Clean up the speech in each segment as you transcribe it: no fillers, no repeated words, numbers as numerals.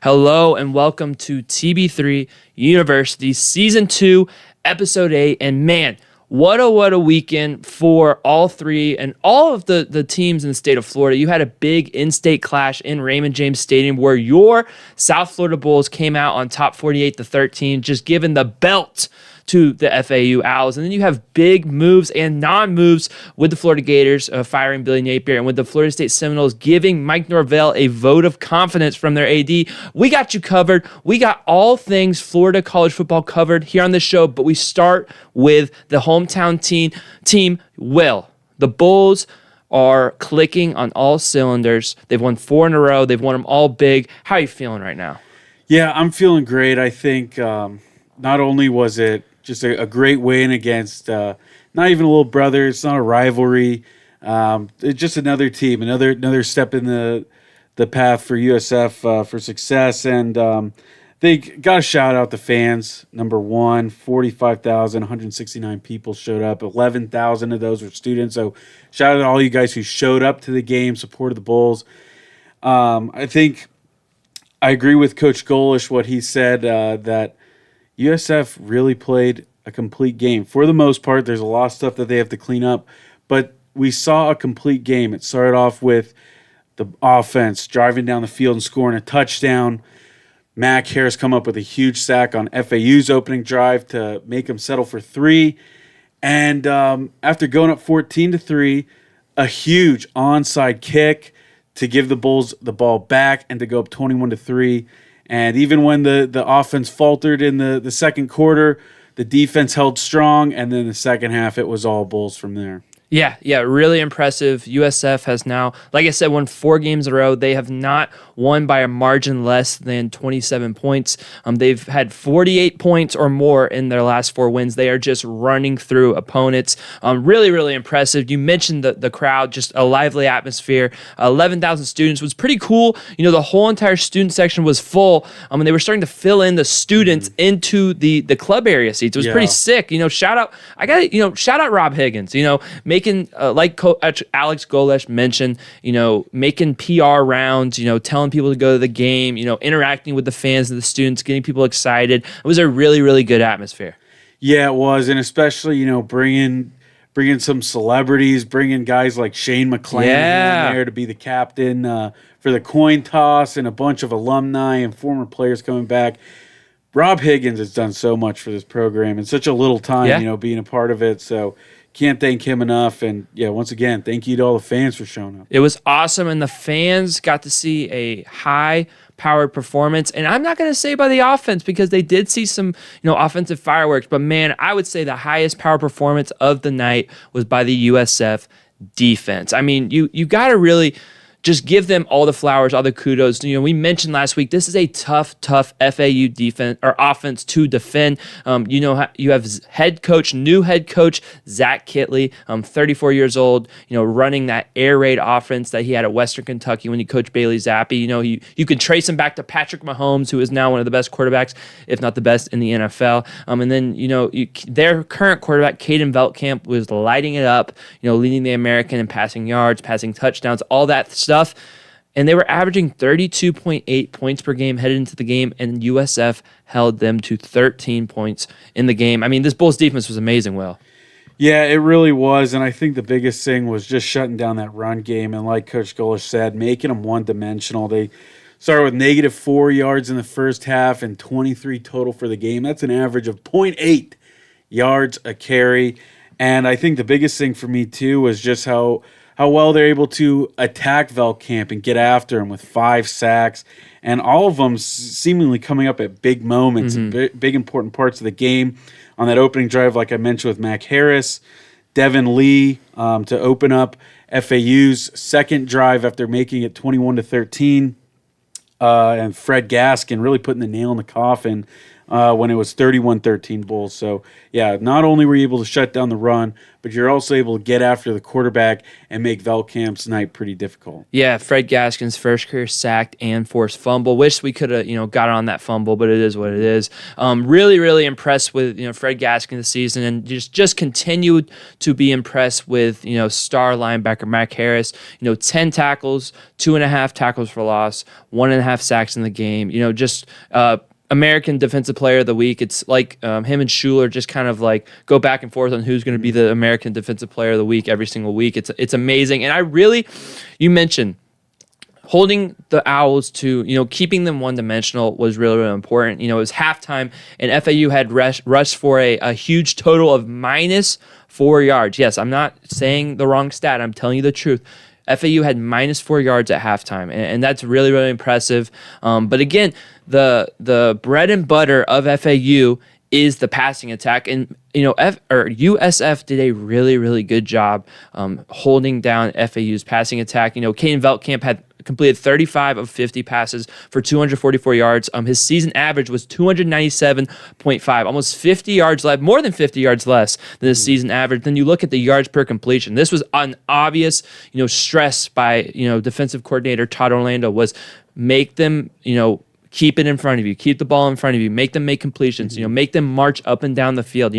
Hello and welcome to TB3 University Season 2, Episode 8. And man, what a weekend for all three and all of the teams in the state of Florida. You had a big in-state clash in Raymond James Stadium where your South Florida Bulls came out on top 48-13, just giving the belt to the FAU Owls. And then you have big moves and non-moves with the Florida Gators firing Billy Napier, and with the Florida State Seminoles giving Mike Norvell a vote of confidence from their AD. We got you covered. We got all things Florida college football covered here on this show, but we start with the hometown team. Will. The Bulls are clicking on all cylinders. They've won 4 in a row. They've won them all big. How are you feeling right now? Yeah, I'm feeling great. I think not only was it just a great win against not even a little brother. It's not a rivalry. It's just another team, another step in the path for USF for success. And they got to shout out the fans. Number one, 45,000, 169 people showed up. 11,000 of those were students. So shout out to all you guys who showed up to the game, supported the Bulls. I think I agree with Coach Golish, what he said, that USF really played a complete game. For the most part, there's a lot of stuff that they have to clean up, but we saw a complete game. It started off with the offense driving down the field and scoring a touchdown. Mac Harris come up with a huge sack on FAU's opening drive to make them settle for 3. And after going up 14-3, a huge onside kick to give the Bulls the ball back and to go up 21-3. And even when the offense faltered in the second quarter, the defense held strong, and then the second half, it was all Bulls from there. Yeah, really impressive. USF has now, like I said, won 4 games in a row. They have not won by a margin less than 27 points. They've had 48 points or more in their last 4 wins. They are just running through opponents. Really impressive. You mentioned the crowd, just a lively atmosphere. 11,000 students was pretty cool. You know, the whole entire student section was full, and they were starting to fill in the students into the club area seats. It was pretty sick. You know, shout out Rob Higgins. You know, making like Coach Alex Golesh mentioned, you know, making PR rounds, you know, telling people to go to the game, you know, interacting with the fans and the students, getting people excited. It was a really good atmosphere. Yeah, it was, and especially, you know, bringing some celebrities, bringing guys like Shane McClain in there to be the captain for the coin toss, and a bunch of alumni and former players coming back. Rob Higgins has done so much for this program in such a little time, you know, being a part of it. So can't thank him enough. And, yeah, once again, thank you to all the fans for showing up. It was awesome, and the fans got to see a high-powered performance. And I'm not going to say by the offense, because they did see some, you know, offensive fireworks. But, man, I would say the highest power performance of the night was by the USF defense. I mean, you got to really just give them all the flowers, all the kudos. You know, we mentioned last week, this is a tough FAU defense or offense to defend. You know, you have new head coach Zach Kitley, 34 years old. You know, running that air raid offense that he had at Western Kentucky when he coached Bailey Zappi. You know, you could trace him back to Patrick Mahomes, who is now one of the best quarterbacks, if not the best in the NFL. And then, you know, their current quarterback, Caden Veltkamp, was lighting it up. You know, leading the American in passing yards, passing touchdowns, all that stuff. And they were averaging 32.8 points per game headed into the game, and USF held them to 13 points in the game. I mean, this Bulls defense was amazing, Will. Yeah, it really was, and I think the biggest thing was just shutting down that run game, and like Coach Golish said, making them one-dimensional. They started with -4 yards in the first half and 23 total for the game. That's an average of 0.8 yards a carry, and I think the biggest thing for me, too, was just how well they're able to attack Veltkamp and get after him with 5 sacks, and all of them seemingly coming up at big moments, big important parts of the game. On that opening drive, like I mentioned with Mac Harris, Devin Lee to open up FAU's second drive after making it 21-13, and Fred Gaskin really putting the nail in the coffin when it was 31-13 Bulls. So, yeah, not only were you able to shut down the run, but you're also able to get after the quarterback and make Velkamp's night pretty difficult. Yeah, Fred Gaskin's first career sacked and forced fumble. Wish we could have, got on that fumble, but it is what it is. Really, really impressed with, Fred Gaskin this season, and just continued to be impressed with, star linebacker Mac Harris. 10 tackles, 2.5 tackles for loss, 1.5 sacks in the game. American Defensive Player of the Week. It's like him and Schuler just kind of like go back and forth on who's going to be the American Defensive Player of the Week every single week. It's amazing. And you mentioned holding the Owls to, keeping them one-dimensional was really, really important. It was halftime, and FAU had rushed for a huge total of -4 yards. Yes, I'm not saying the wrong stat. I'm telling you the truth. FAU had -4 yards at halftime, and that's really, really impressive. But again, the bread and butter of FAU is the passing attack, and USF did a really, really good job holding down FAU's passing attack. Caden Veltkamp had completed 35 of 50 passes for 244 yards. His season average was 297.5, almost 50 yards less, more than 50 yards less than his season average. Then you look at the yards per completion. This was an obvious, stress by, defensive coordinator Todd Orlando was make them, keep it in front of you. Keep the ball in front of you. Make them make completions. Make them march up and down the field.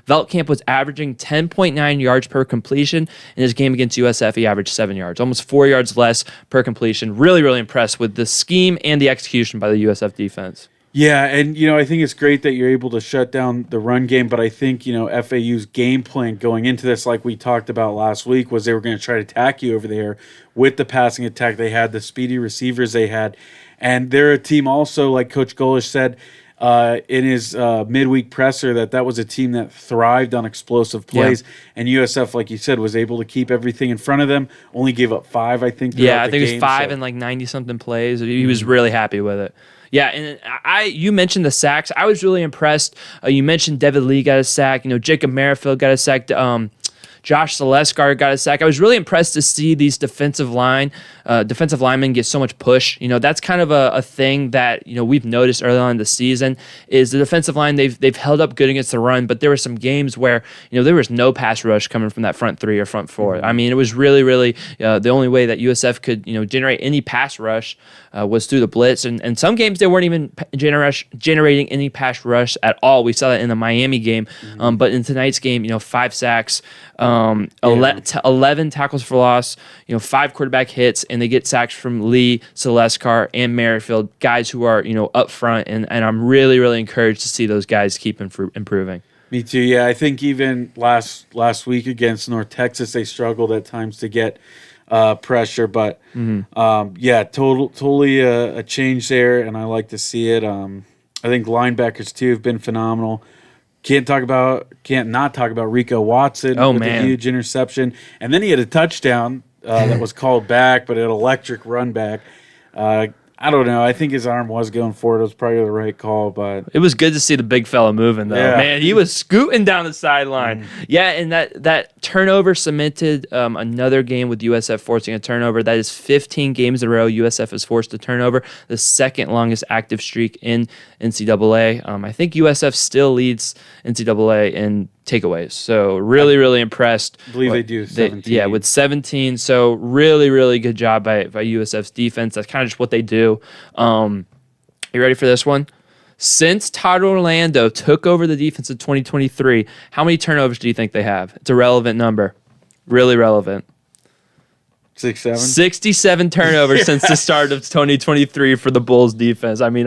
Veltkamp was averaging 10.9 yards per completion. In his game against USF, he averaged 7 yards, almost 4 yards less per completion. Really, really impressed with the scheme and the execution by the USF defense. Yeah, and, I think it's great that you're able to shut down the run game, but I think, FAU's game plan going into this, like we talked about last week, was they were going to try to attack you over there with the passing attack they had, the speedy receivers they had. And they're a team also, like Coach Golish said in his midweek presser, that was a team that thrived on explosive plays. Yeah. And USF, like you said, was able to keep everything in front of them, only gave up 5, I think. Yeah, I think it was 5 and like 90-something plays. He was really happy with it. Yeah, and you mentioned the sacks. I was really impressed. You mentioned David Lee got a sack. Jacob Merrifield got a sack. Josh Selescar got a sack. I was really impressed to see these defensive linemen get so much push. That's kind of a thing that we've noticed early on in the season is the defensive line. They've held up good against the run, but there were some games where there was no pass rush coming from that front 3 or front 4. I mean, it was really, really the only way that USF could generate any pass rush was through the blitz, and some games they weren't even generating any pass rush at all. We saw that in the Miami game, but in tonight's game, 5 sacks. 11 tackles for loss, 5 quarterback hits, and they get sacks from Lee, Selescar, and Merrifield, guys who are, up front, and I'm really, really encouraged to see those guys keep improving. Me too, yeah. I think even last week against North Texas, they struggled at times to get pressure, but totally a change there, and I like to see it. I think linebackers, too, have been phenomenal. Can't not talk about Rico Watson with a huge interception. And then he had a touchdown that was called back, but an electric run back. I don't know. I think his arm was going forward. It was probably the right call, but it was good to see the big fella moving, though. Yeah. Man, he was scooting down the sideline. Yeah, and that turnover cemented another game with USF forcing a turnover. That is 15 games in a row USF has forced a turnover, the second longest active streak in NCAA. I think USF still leads NCAA in takeaways. So really, really impressed. I believe they do 17. With 17. So really, really good job by USF's defense. That's kind of just what they do. You ready for this one? Since Todd Orlando took over the defense in 2023, how many turnovers do you think they have? It's a relevant number. Really relevant. 67 turnovers since the start of 2023 for the Bulls defense. I mean,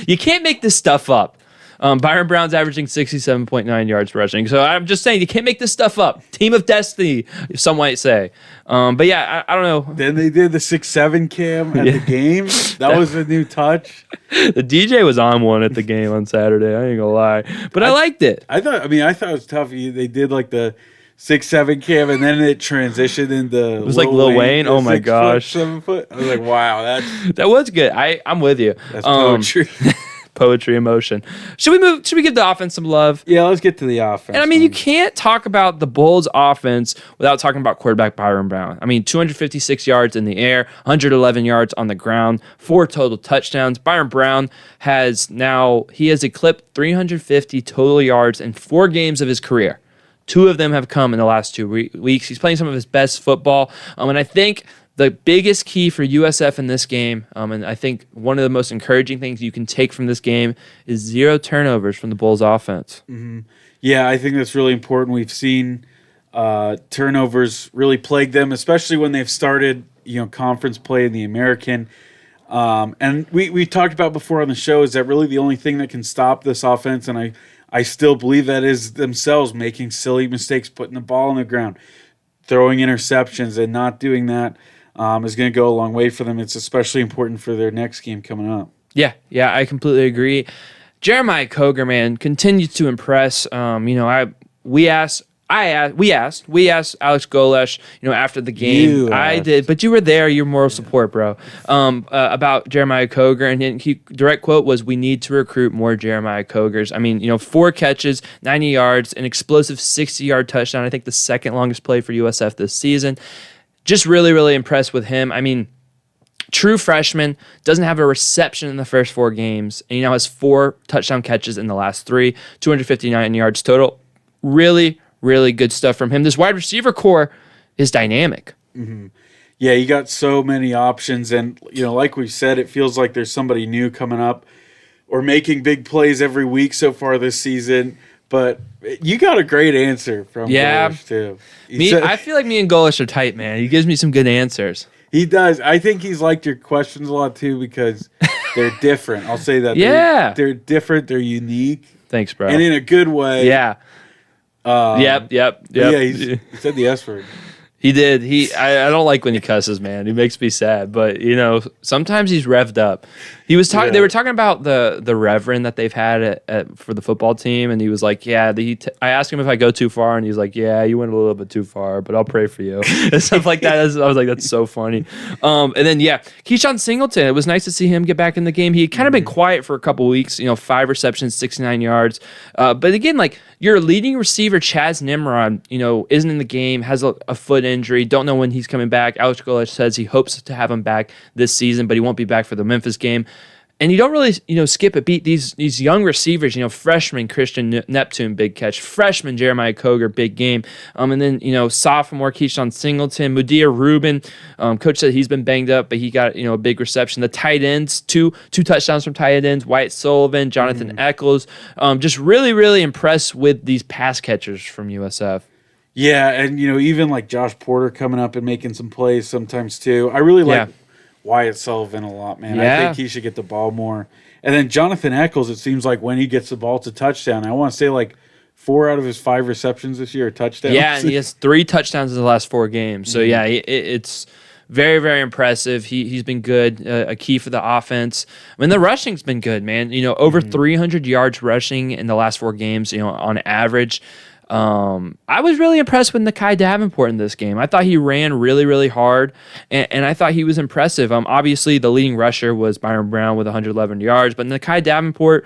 you can't make this stuff up. Byron Brown's averaging 67.9 yards rushing. So I'm just saying, you can't make this stuff up. Team of destiny, some might say. But yeah, I don't know. Then they did the 6-7 cam at the game. That was a new touch. The DJ was on one at the game on Saturday. I ain't gonna lie. But I liked it. I thought it was tough. They did like the 6-7 cam, and then it transitioned into it was like Lil Wayne. Oh my gosh, 7 foot. I was like, wow, that was good. I'm with you. That's poetry. poetry in motion. Should we give the offense some love? Yeah, let's get to the offense. And I mean, you can't talk about the Bulls offense without talking about quarterback Byron Brown. I mean, 256 yards in the air, 111 yards on the ground, 4 total touchdowns. Byron Brown has eclipsed 350 total yards in 4 games of his career. 2 of them have come in the last 2 weeks. He's playing some of his best football. And I think the biggest key for USF in this game, and I think one of the most encouraging things you can take from this game, is 0 turnovers from the Bulls offense. Mm-hmm. Yeah, I think that's really important. We've seen turnovers really plague them, especially when they've started, conference play in the American. And we talked about before on the show, is that really the only thing that can stop this offense, and I still believe that is themselves making silly mistakes, putting the ball on the ground, throwing interceptions, and not doing that is going to go a long way for them. It's especially important for their next game coming up. Yeah, I completely agree. Jeremiah Coger, man, continues to impress. We asked Alex Golesh, after the game. I did, but you were there. Your moral support, bro. About Jeremiah Coger, and direct quote was, "We need to recruit more Jeremiah Cogers." I mean, 4 catches, 90 yards, an explosive 60-yard touchdown. I think the second longest play for USF this season. Just really, really impressed with him. I mean, true freshman, doesn't have a reception in the first 4 games, and he now has 4 touchdown catches in the last 3, 259 yards total. Really, really good stuff from him. This wide receiver core is dynamic. Mm-hmm. Yeah, you got so many options, and like we said, it feels like there's somebody new coming up or making big plays every week so far this season. But you got a great answer from Golish, too. I feel like me and Golish are tight, man. He gives me some good answers. He does. I think he's liked your questions a lot, too, because they're different. I'll say that. Yeah. They're different. They're unique. Thanks, bro. And in a good way. Yeah. Yep. Yeah, he said the S word. He did. I don't like when he cusses, man. He makes me sad. But sometimes he's revved up. He was talking. Yeah. They were talking about the reverend that they've had for the football team, and he was like, "Yeah." I asked him if I go too far, and he's like, "Yeah, you went a little bit too far, but I'll pray for you," and stuff like that. I was like, "That's so funny." And then Keyshawn Singleton. It was nice to see him get back in the game. He had kind of been quiet for a couple weeks. 5 receptions, 69 yards. But again, your leading receiver Chaz Nimrod, isn't in the game, has a foot injury. Don't know when he's coming back. Alex Golesh says he hopes to have him back this season, but he won't be back for the Memphis game. And you don't really, skip a beat. These young receivers, freshman Christian Neptune, big catch. Freshman Jeremiah Coger, big game. And then, sophomore Keyshawn Singleton, Mudir Rubin. Coach said he's been banged up, but he got, a big reception. The tight ends, two touchdowns from tight ends, Wyatt Sullivan, Jonathan Eccles. Just really, really impressed with these pass catchers from USF. Yeah, and, even Josh Porter coming up and making some plays sometimes, too. I really like Wyatt Sullivan a lot, man. Yeah. I think he should get the ball more. And then Jonathan Eccles, it seems like when he gets the ball, it's a touchdown. I want to say 4 out of his 5 receptions this year are touchdowns. Yeah, and he has 3 touchdowns in the last 4 games. So, it's very, very impressive. He's been good, a key for the offense. I mean, the rushing's been good, man. Over 300 yards rushing in the last 4 games, on average. I was really impressed with Nakai Davenport in this game. I thought he ran really, really hard, and I thought he was impressive. Obviously, the leading rusher was Byron Brown with 111 yards, but Nakai Davenport,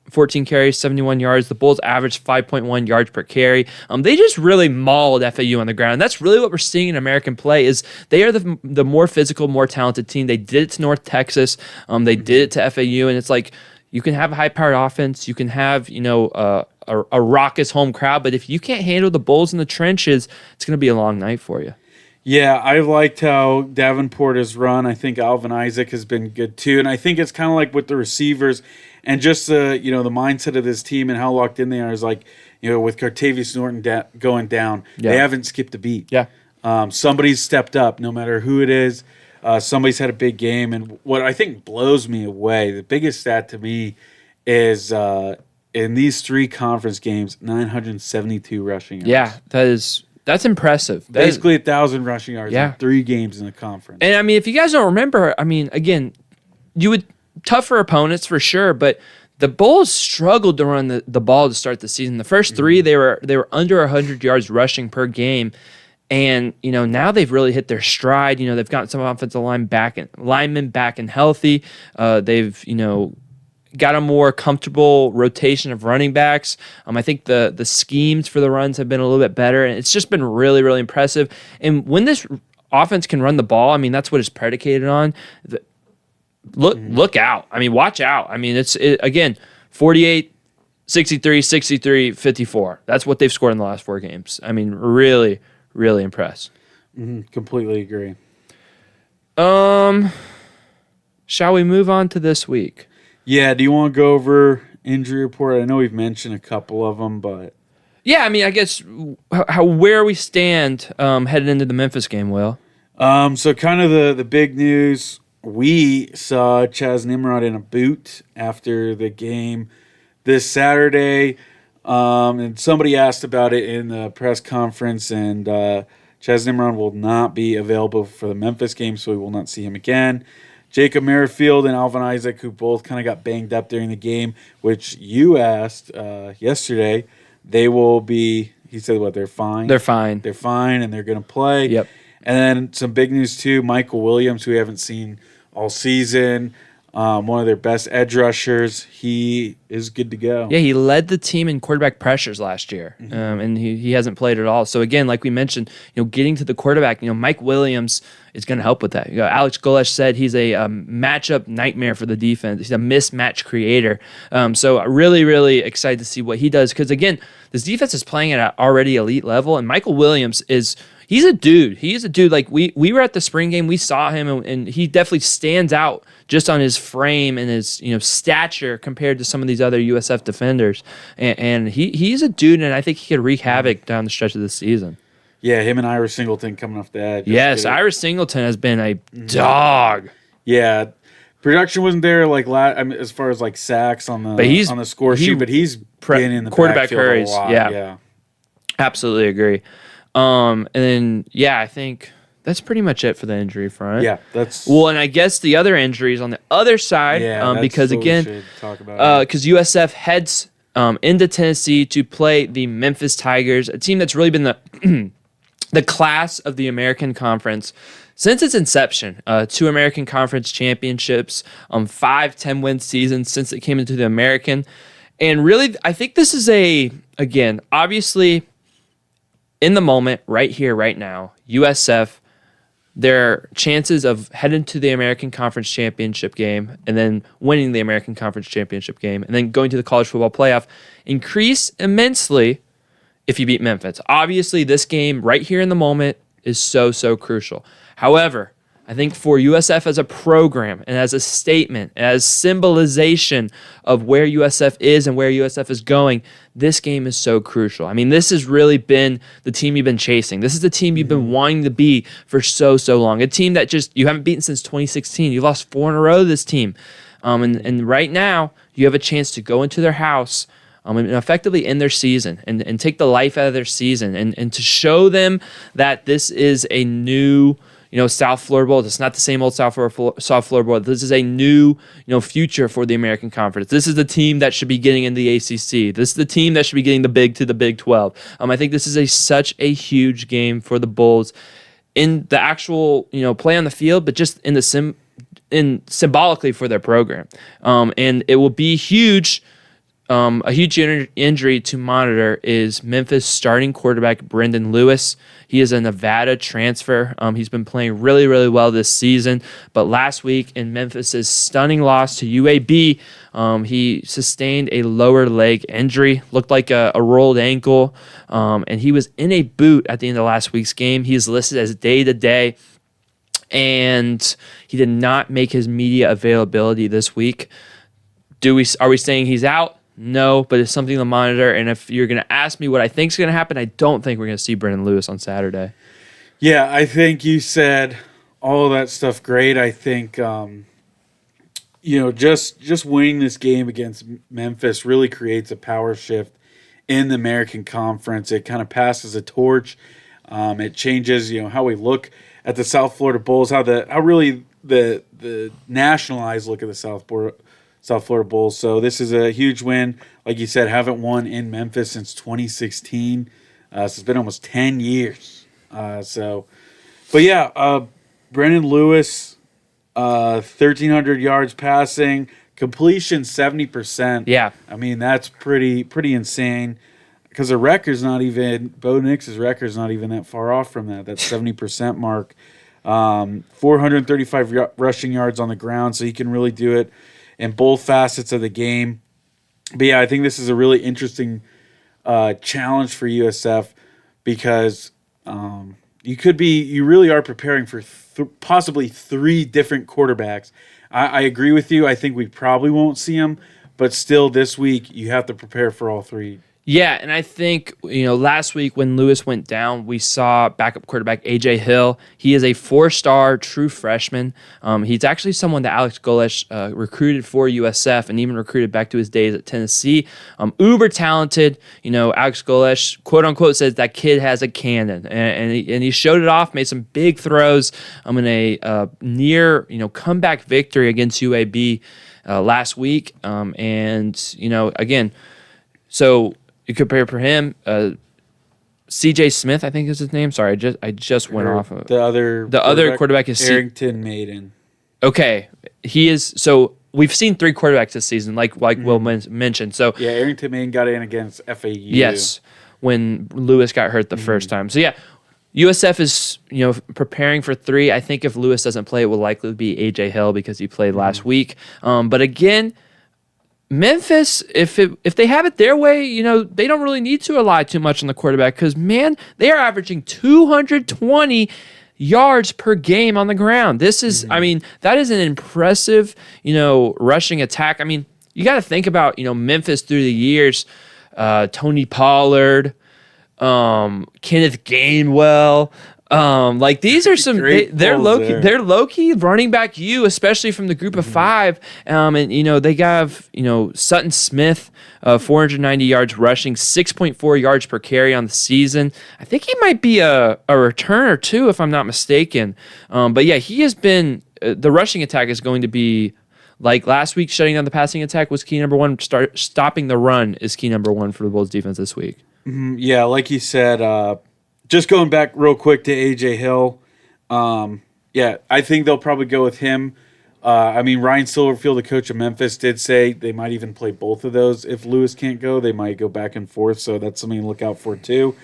14 carries, 71 yards. The Bulls averaged 5.1 yards per carry. They just really mauled FAU on the ground. That's really what we're seeing in American play is they are the more physical, more talented team. They did it to North Texas. They did it to FAU, and it's like you can have a high-powered offense. You can have, a raucous home crowd, but if you can't handle the Bulls in the trenches, it's going to be a long night for you. Yeah, I liked how Davenport has run. I think Alvin Isaac has been good too, and I think it's kind of like with the receivers and just the the mindset of this team and how locked in they are is with Cartavius Norton going down, they haven't skipped a beat. Yeah, somebody's stepped up, no matter who it is. Somebody's had a big game, and what I think blows me away, the biggest stat to me is. In these 3 conference games, 972 rushing yards. Yeah, that's impressive. Basically 1,000 rushing yards in 3 games in the conference. And, if you guys don't remember, again, you would tougher opponents for sure, but the Bulls struggled to run the ball to start the season. The first 3, they were under 100 yards rushing per game. And, now they've really hit their stride. They've gotten some offensive linemen back and healthy. They've, got a more comfortable rotation of running backs. I think the schemes for the runs have been a little bit better, and it's just been really, really impressive. And when this offense can run the ball, I mean, that's what it's predicated on. Look out. I mean, watch out. I mean, again, 48, 63, 63, 54. That's what they've scored in the last 4 games. I mean, really, really impressed. Completely agree. Shall we move on to this week? Yeah, do you want to go over injury report? I know we've mentioned a couple of them, but... Yeah, I mean, I guess where we stand headed into the Memphis game, Will. So kind of the big news, we saw Chaz Nimrod in a boot after the game this Saturday, and somebody asked about it in the press conference, and Chaz Nimrod will not be available for the Memphis game, so we will not see him again. Jacob Merrifield and Alvin Isaac, who both kind of got banged up during the game, which you asked yesterday, they will be, he said, what, they're fine? They're fine. They're fine, and they're going to play. Yep. And then some big news, too, Michael Williams, who we haven't seen all season, one of their best edge rushers. He is good to go. Yeah, he led the team in quarterback pressures last year, and he hasn't played at all. So again, like we mentioned, getting to the quarterback, Mike Williams is going to help with that. Alex Golesh said he's a matchup nightmare for the defense. He's a mismatch creator. So really, really excited to see what he does because again, this defense is playing at an already elite level, and Michael Williams he's a dude. He is a dude. Like we were at the spring game, we saw him, and he definitely stands out just on his frame and his stature compared to some of these other USF defenders. And he's a dude, and I think he could wreak havoc down the stretch of the season. Yeah, him and Ira Singleton coming off the edge. Yes, Ira Singleton has been a dog. Yeah, production wasn't there as far as like sacks on the score sheet, but he's been in the quarterback hurries. A lot. Yeah, absolutely agree. And then I think that's pretty much it for the injury front. Yeah, that's and I guess the other injuries on the other side. Because again, because USF heads into Tennessee to play the Memphis Tigers, a team that's really been the the class of the American Conference since its inception. 2 American Conference championships, 5 10-win seasons since it came into the American, and really, I think this is obviously. In the moment, right here, right now, USF, their chances of heading to the American Conference Championship game and then winning the American Conference Championship game and then going to the college football playoff increase immensely if you beat Memphis. Obviously, this game right here in the moment is so, so crucial. However, I think for USF as a program and as a statement, as symbolization of where USF is and where USF is going, this game is so crucial. I mean, this has really been the team you've been chasing. This is the team you've been wanting to be for so, so long. A team that you haven't beaten since 2016. You've lost 4 in a row, this team. And right now, you have a chance to go into their house and effectively end their season and take the life out of their season and to show them that this is a new South Florida Bowl. It's not the same old South Florida Bowl. This is a new, future for the American Conference. This is the team that should be getting in the ACC. This is the team that should be getting the Big to the Big 12. I think this is such a huge game for the Bulls in the actual, play on the field, but just in the symbolically for their program. And it will be huge. A huge injury to monitor is Memphis starting quarterback Brendan Lewis. He is a Nevada transfer. He's been playing really, really well this season. But last week in Memphis' stunning loss to UAB, he sustained a lower leg injury. Looked like a rolled ankle. And he was in a boot at the end of last week's game. He is listed as day-to-day. And he did not make his media availability this week. Are we saying he's out? No, but it's something to monitor. And if you're going to ask me what I think is going to happen, I don't think we're going to see Brendan Lewis on Saturday. Yeah, I think you said all of that stuff great. I think, just winning this game against Memphis really creates a power shift in the American Conference. It kind of passes a torch. It changes, how we look at the South Florida Bulls, how really the nationalized look at the South Florida Bulls. So this is a huge win. Like you said, haven't won in Memphis since 2016. So it's been almost 10 years. Brendan Lewis, 1,300 yards passing, completion 70%. Yeah. I mean, that's pretty insane. Because the record's not even, Bo Nix's record's not even that far off from that 70% mark. 435 rushing yards on the ground, so he can really do it in both facets of the game. But yeah, I think this is a really interesting challenge for USF because you really are preparing for possibly three different quarterbacks. I agree with you. I think we probably won't see them, but still this week you have to prepare for all three. Yeah, and I think, last week when Lewis went down, we saw backup quarterback A.J. Hill. He is a 4-star true freshman. He's actually someone that Alex Golesh recruited for USF and even recruited back to his days at Tennessee. Uber talented. Alex Golesh, quote-unquote, says that kid has a cannon. And he showed it off, made some big throws in a near, comeback victory against UAB last week. Again, so you compare for him, C.J. Smith, I think is his name. Sorry, I just went off. The other quarterback is Arrington Maiden. Okay, he is. So we've seen 3 quarterbacks this season, like Will mentioned. So yeah, Arrington Maiden got in against FAU. Yes, when Lewis got hurt the first time. So yeah, USF is preparing for 3. I think if Lewis doesn't play, it will likely be A.J. Hill because he played last week. But again, Memphis, if they have it their way, they don't really need to rely too much on the quarterback because, man, they are averaging 220 yards per game on the ground. This is, that is an impressive, rushing attack. You got to think about, Memphis through the years, Tony Pollard, Kenneth Gainwell. These are some they're low-key running back especially from the group of 5. They have Sutton Smith, 490 yards rushing, 6.4 yards per carry on the season. I think he might be a returner too, if I'm not mistaken. But yeah, he has been the rushing attack is going to be like last week. Shutting down the passing attack was key number 1. Stopping the run is key number 1 for the Bulls defense this week. Yeah, like you said. Just going back real quick to A.J. Hill, I think they'll probably go with him. Ryan Silverfield, the coach of Memphis, did say they might even play both of those. If Lewis can't go, they might go back and forth, so that's something to look out for too.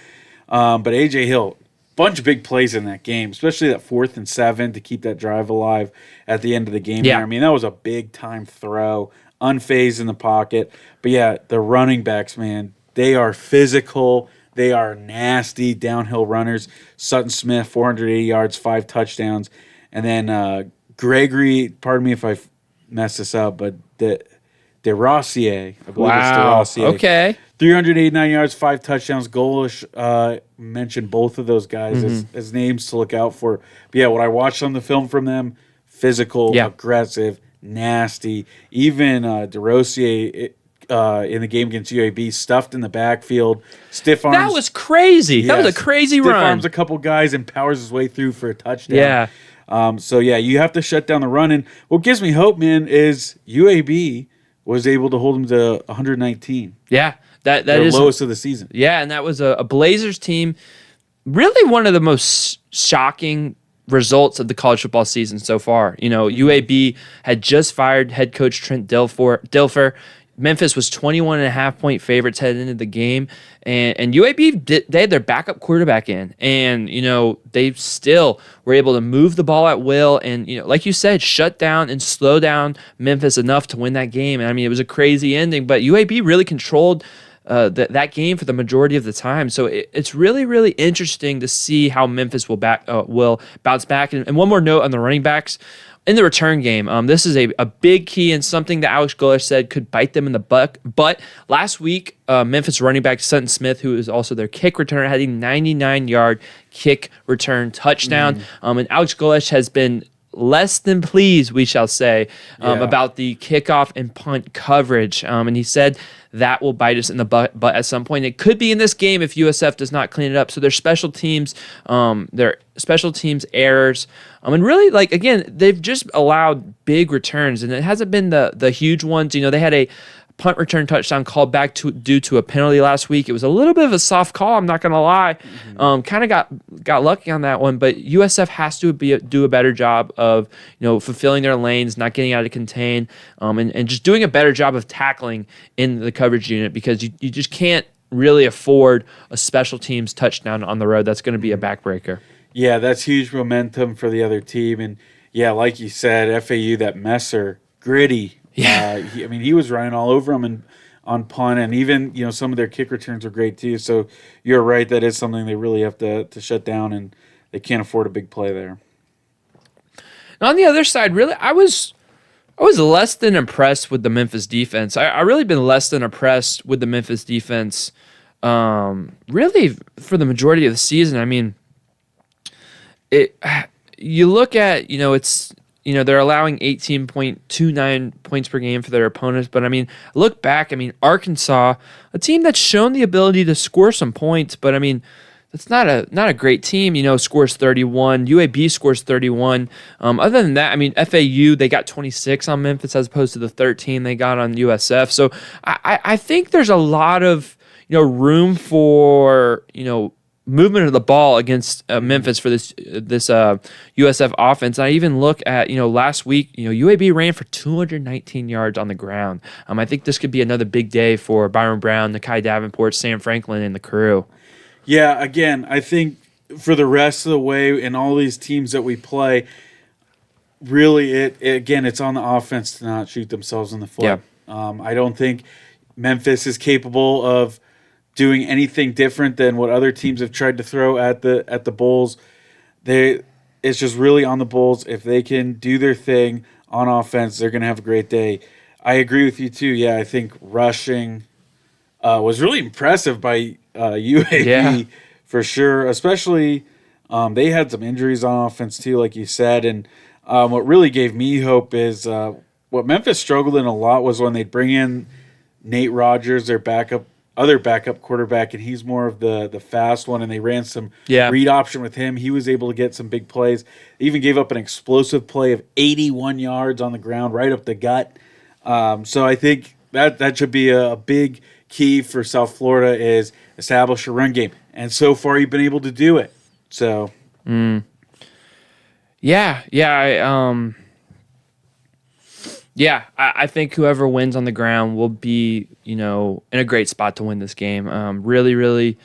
But A.J. Hill, bunch of big plays in that game, especially that 4th and 7 to keep that drive alive at the end of the game. Yeah. That was a big-time throw, unfazed in the pocket. But yeah, the running backs, man, they are physical. They are nasty downhill runners. Sutton Smith, 480 yards, 5 touchdowns. And then Gregory, pardon me if I mess this up, but DeRossier. I believe it's DeRossier. Okay. 389 yards, 5 touchdowns. Golesh mentioned both of those guys as names to look out for. But yeah, what I watched on the film from them, physical, aggressive, nasty. Even DeRossier in the game against UAB, stuffed in the backfield, stiff arms. That was crazy. Yes. That was a crazy stiff run. Stiff arms a couple guys and powers his way through for a touchdown. Yeah. You have to shut down the run. And what gives me hope, man, is UAB was able to hold them to 119. Yeah. That Their is lowest of the season. Yeah, and that was a Blazers team. Really one of the most shocking results of the college football season so far. UAB had just fired head coach Trent Dilfer. Memphis was 21.5-point favorites heading into the game, and UAB they had their backup quarterback in, and they still were able to move the ball at will, and like you said, shut down and slow down Memphis enough to win that game. And it was a crazy ending, but UAB really controlled that game for the majority of the time. So it's really, really interesting to see how Memphis will bounce back. And one more note on the running backs. In the return game, this is a big key and something that Alex Golesh said could bite them in the butt. But last week, Memphis running back Sutton Smith, who is also their kick returner, had a 99-yard kick return touchdown. And Alex Golesh has been less than pleased, we shall say, about the kickoff and punt coverage. And he said that will bite us in the butt at some point. It could be in this game if USF does not clean it up. So their special teams errors. And really, again, they've just allowed big returns, and it hasn't been the huge ones. They had a punt return touchdown called back due to a penalty last week. It was a little bit of a soft call, I'm not going to lie. Kind of got lucky on that one, but USF has to do a better job of, fulfilling their lanes, not getting out of contain, and just doing a better job of tackling in the coverage unit, because you just can't really afford a special teams touchdown on the road. That's going to be a backbreaker. Yeah, that's huge momentum for the other team. And yeah, like you said, FAU, that Messer, gritty. Yeah. He was running all over them on punt, and even, some of their kick returns are great too. So you're right, that is something they really have to shut down, and they can't afford a big play there. And on the other side, really, I was less than impressed with the Memphis defense. I really been less than impressed with the Memphis defense, really for the majority of the season. You look at, they're allowing 18.29 points per game for their opponents. But, look back, Arkansas, a team that's shown the ability to score some points, but, that's not a great team, scores 31. UAB scores 31. Other than that, FAU, they got 26 on Memphis as opposed to the 13 they got on USF. So I think there's a lot of, room for, movement of the ball against Memphis for this USF offense. I even look at, last week, UAB ran for 219 yards on the ground. I think this could be another big day for Byron Brown, Nakai Davenport, Sam Franklin, and the crew. Yeah, again, I think for the rest of the way in all these teams that we play, really, it's on the offense to not shoot themselves in the foot. Yeah. I don't think Memphis is capable of doing anything different than what other teams have tried to throw at the Bulls. It's just really on the Bulls. If they can do their thing on offense, they're going to have a great day. I agree with you too. Yeah, I think rushing was really impressive by UAB for sure. Especially they had some injuries on offense too, like you said. And what really gave me hope is what Memphis struggled in a lot was when they'd bring in Nate Rogers, their other backup quarterback, and he's more of the fast one, and they ran some read option with him. He was able to get some big plays. They even gave up an explosive play of 81 yards on the ground, right up the gut. So I think that should be a big key for South Florida, is establish a run game. And so far, you've been able to do it. So, I think whoever wins on the ground will be, in a great spot to win this game. Really,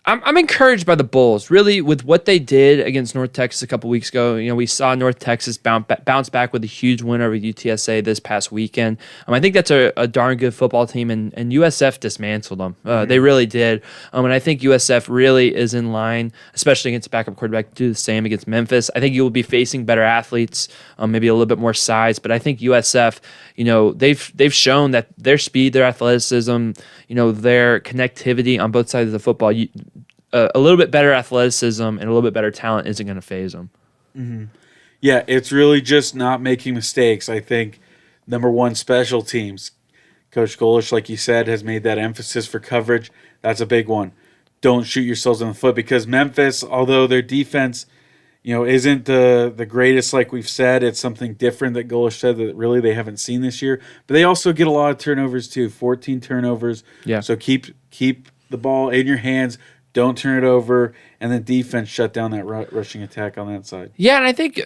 I'm encouraged by the Bulls, really, with what they did against North Texas a couple weeks ago. We saw North Texas bounce back with a huge win over UTSA this past weekend. I think that's a darn good football team, and USF dismantled them. They really did. And I think USF really is in line, especially against a backup quarterback, to do the same against Memphis. I think you will be facing better athletes, maybe a little bit more size, but I think USF, they've shown that their speed, their athleticism, their connectivity on both sides of the football, a little bit better athleticism and a little bit better talent isn't going to phase them. Mm-hmm. Yeah, it's really just not making mistakes. I think number one, special teams. Coach Golish, like you said, has made that emphasis for coverage. That's a big one. Don't shoot yourselves in the foot, because Memphis, although their defense, isn't the greatest, like we've said, it's something different that Golish said that really they haven't seen this year. But they also get a lot of turnovers too, 14 turnovers. Yeah. So keep the ball in your hands. Don't turn it over, and then defense shut down that rushing attack on that side. Yeah, and I think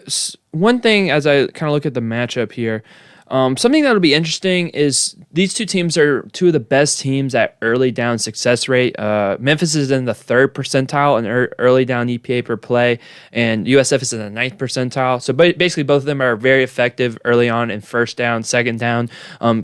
one thing, as I kind of look at the matchup here, something that'll be interesting is these two teams are two of the best teams at early down success rate. Memphis is in the 3rd percentile in early down EPA per play, and USF is in the 9th percentile. So basically both of them are very effective early on in first down, second down,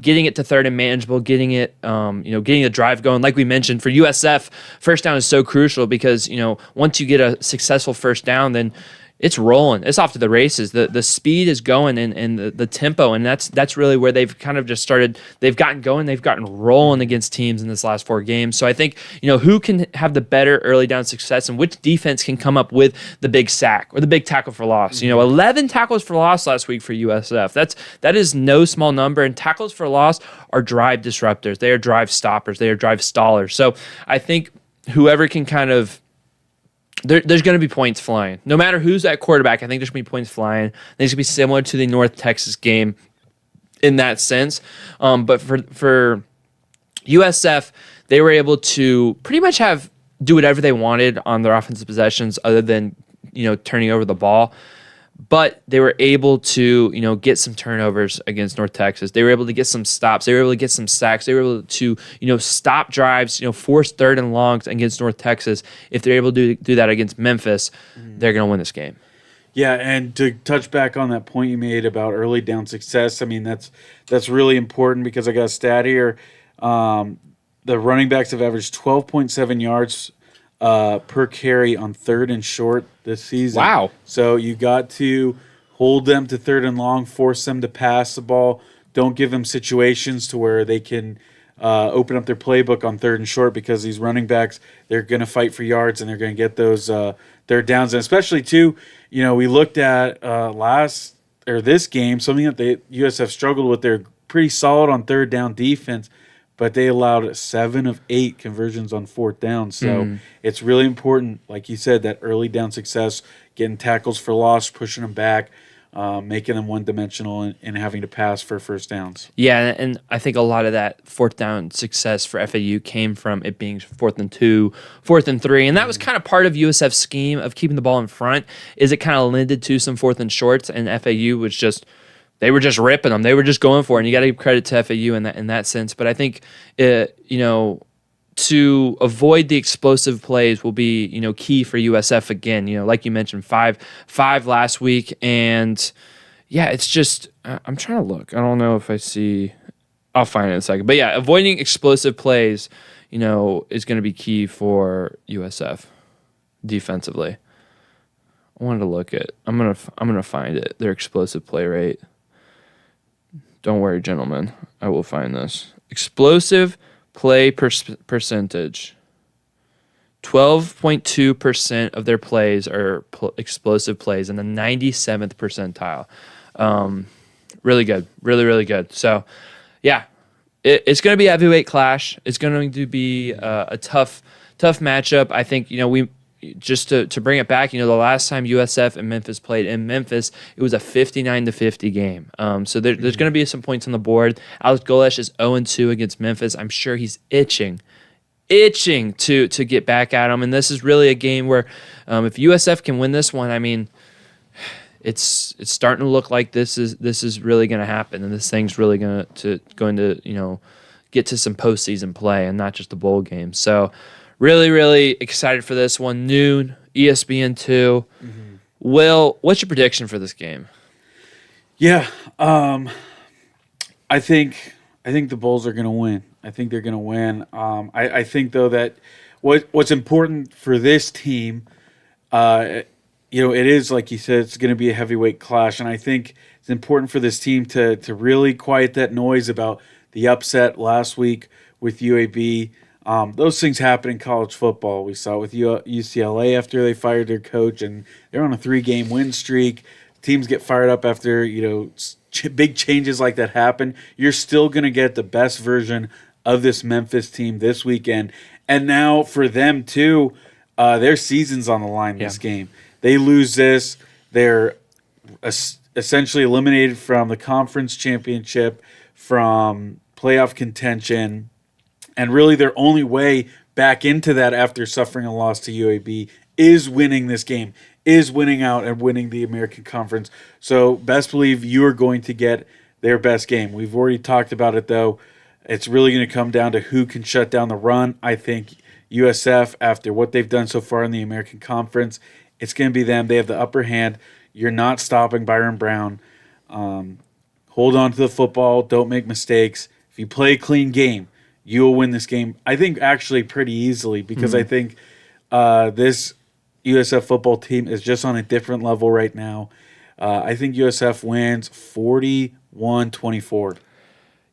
getting it to third and manageable, getting it, getting the drive going. Like we mentioned, for USF, first down is so crucial because, once you get a successful first down, then it's rolling. It's off to the races. The speed is going, and the tempo, and that's really where they've kind of just started. They've gotten going. They've gotten rolling against teams in this last 4 games. So I think, who can have the better early down success, and which defense can come up with the big sack or the big tackle for loss. 11 tackles for loss last week for USF. That is no small number, and tackles for loss are drive disruptors. They are drive stoppers. They are drive stallers. So I think whoever can kind of there's going to be points flying. No matter who's at quarterback, I think there's going to be points flying. I think it's going to be similar to the North Texas game in that sense. But for USF, they were able to pretty much do whatever they wanted on their offensive possessions, other than turning over the ball. But they were able to, get some turnovers against North Texas. They were able to get some stops. They were able to get some sacks. They were able to, stop drives, force third and longs against North Texas. If they're able to do that against Memphis, they're going to win this game. Yeah, and to touch back on that point you made about early down success, I mean, that's really important because I got a stat here. The running backs have averaged 12.7 yards per carry on third and short this season. Wow. So you got to hold them to third and long, force them to pass the ball. Don't give them situations to where they can open up their playbook on third and short, because these running backs, they're going to fight for yards and they're going to get those third downs. And especially, too, we looked at this game, something that the USF struggled with. They're pretty solid on third down defense, but they allowed 7 of 8 conversions on fourth down. So it's really important, like you said, that early down success, getting tackles for loss, pushing them back, making them one-dimensional, and having to pass for first downs. Yeah, and I think a lot of that fourth down success for FAU came from it being 4th and 2, 4th and 3, and that was kind of part of USF's scheme of keeping the ball in front, is it kind of lended to some 4th and shorts, and FAU was just... They were just ripping them. They were just going for it. And you got to give credit to FAU in that sense. But I think, to avoid the explosive plays will be, key for USF again. Like you mentioned, five last week. And, yeah, it's just I'm trying to look. I don't know if I see. I'll find it in a second. But, yeah, avoiding explosive plays, is going to be key for USF defensively. I wanted to look at. I'm gonna find it. Their explosive play rate. Don't worry, gentlemen. I will find this. Explosive play percentage. 12.2% of their plays are explosive plays in the 97th percentile. Really good. Really, really good. So, yeah, it's going to be a heavyweight clash. It's going to be a tough matchup. I think, we... Just to bring it back, the last time USF and Memphis played in Memphis, it was a 59-50 game. So there's going to be some points on the board. Alex Golesh is 0-2 against Memphis. I'm sure he's itching to get back at him. And this is really a game where if USF can win this one, I mean, it's starting to look like this is really going to happen, and this thing's really going to get to some postseason play and not just the bowl game. So. Really, really excited for this one. Noon, ESPN2. Will, what's your prediction for this game? Yeah, I think the Bulls are going to win. I think they're going to win. I think, though, that what's important for this team, it is, like you said, it's going to be a heavyweight clash, and I think it's important for this team to really quiet that noise about the upset last week with UAB. Those things happen in college football. We saw it with UCLA after they fired their coach, and they're on a 3-game win streak. Teams get fired up after big changes like that happen. You're still going to get the best version of this Memphis team this weekend. And now for them too, their season's on the line this game. They lose this, they're essentially eliminated from the conference championship, from playoff contention. And really their only way back into that after suffering a loss to UAB is winning this game, is winning out and winning the American Conference. So best believe you are going to get their best game. We've already talked about it, though. It's really going to come down to who can shut down the run. I think USF, after what they've done so far in the American Conference, it's going to be them. They have the upper hand. You're not stopping Byron Brown. Hold on to the football. Don't make mistakes. If you play a clean game, you will win this game, I think, actually pretty easily, because I think this USF football team is just on a different level right now. I think USF wins 41-24.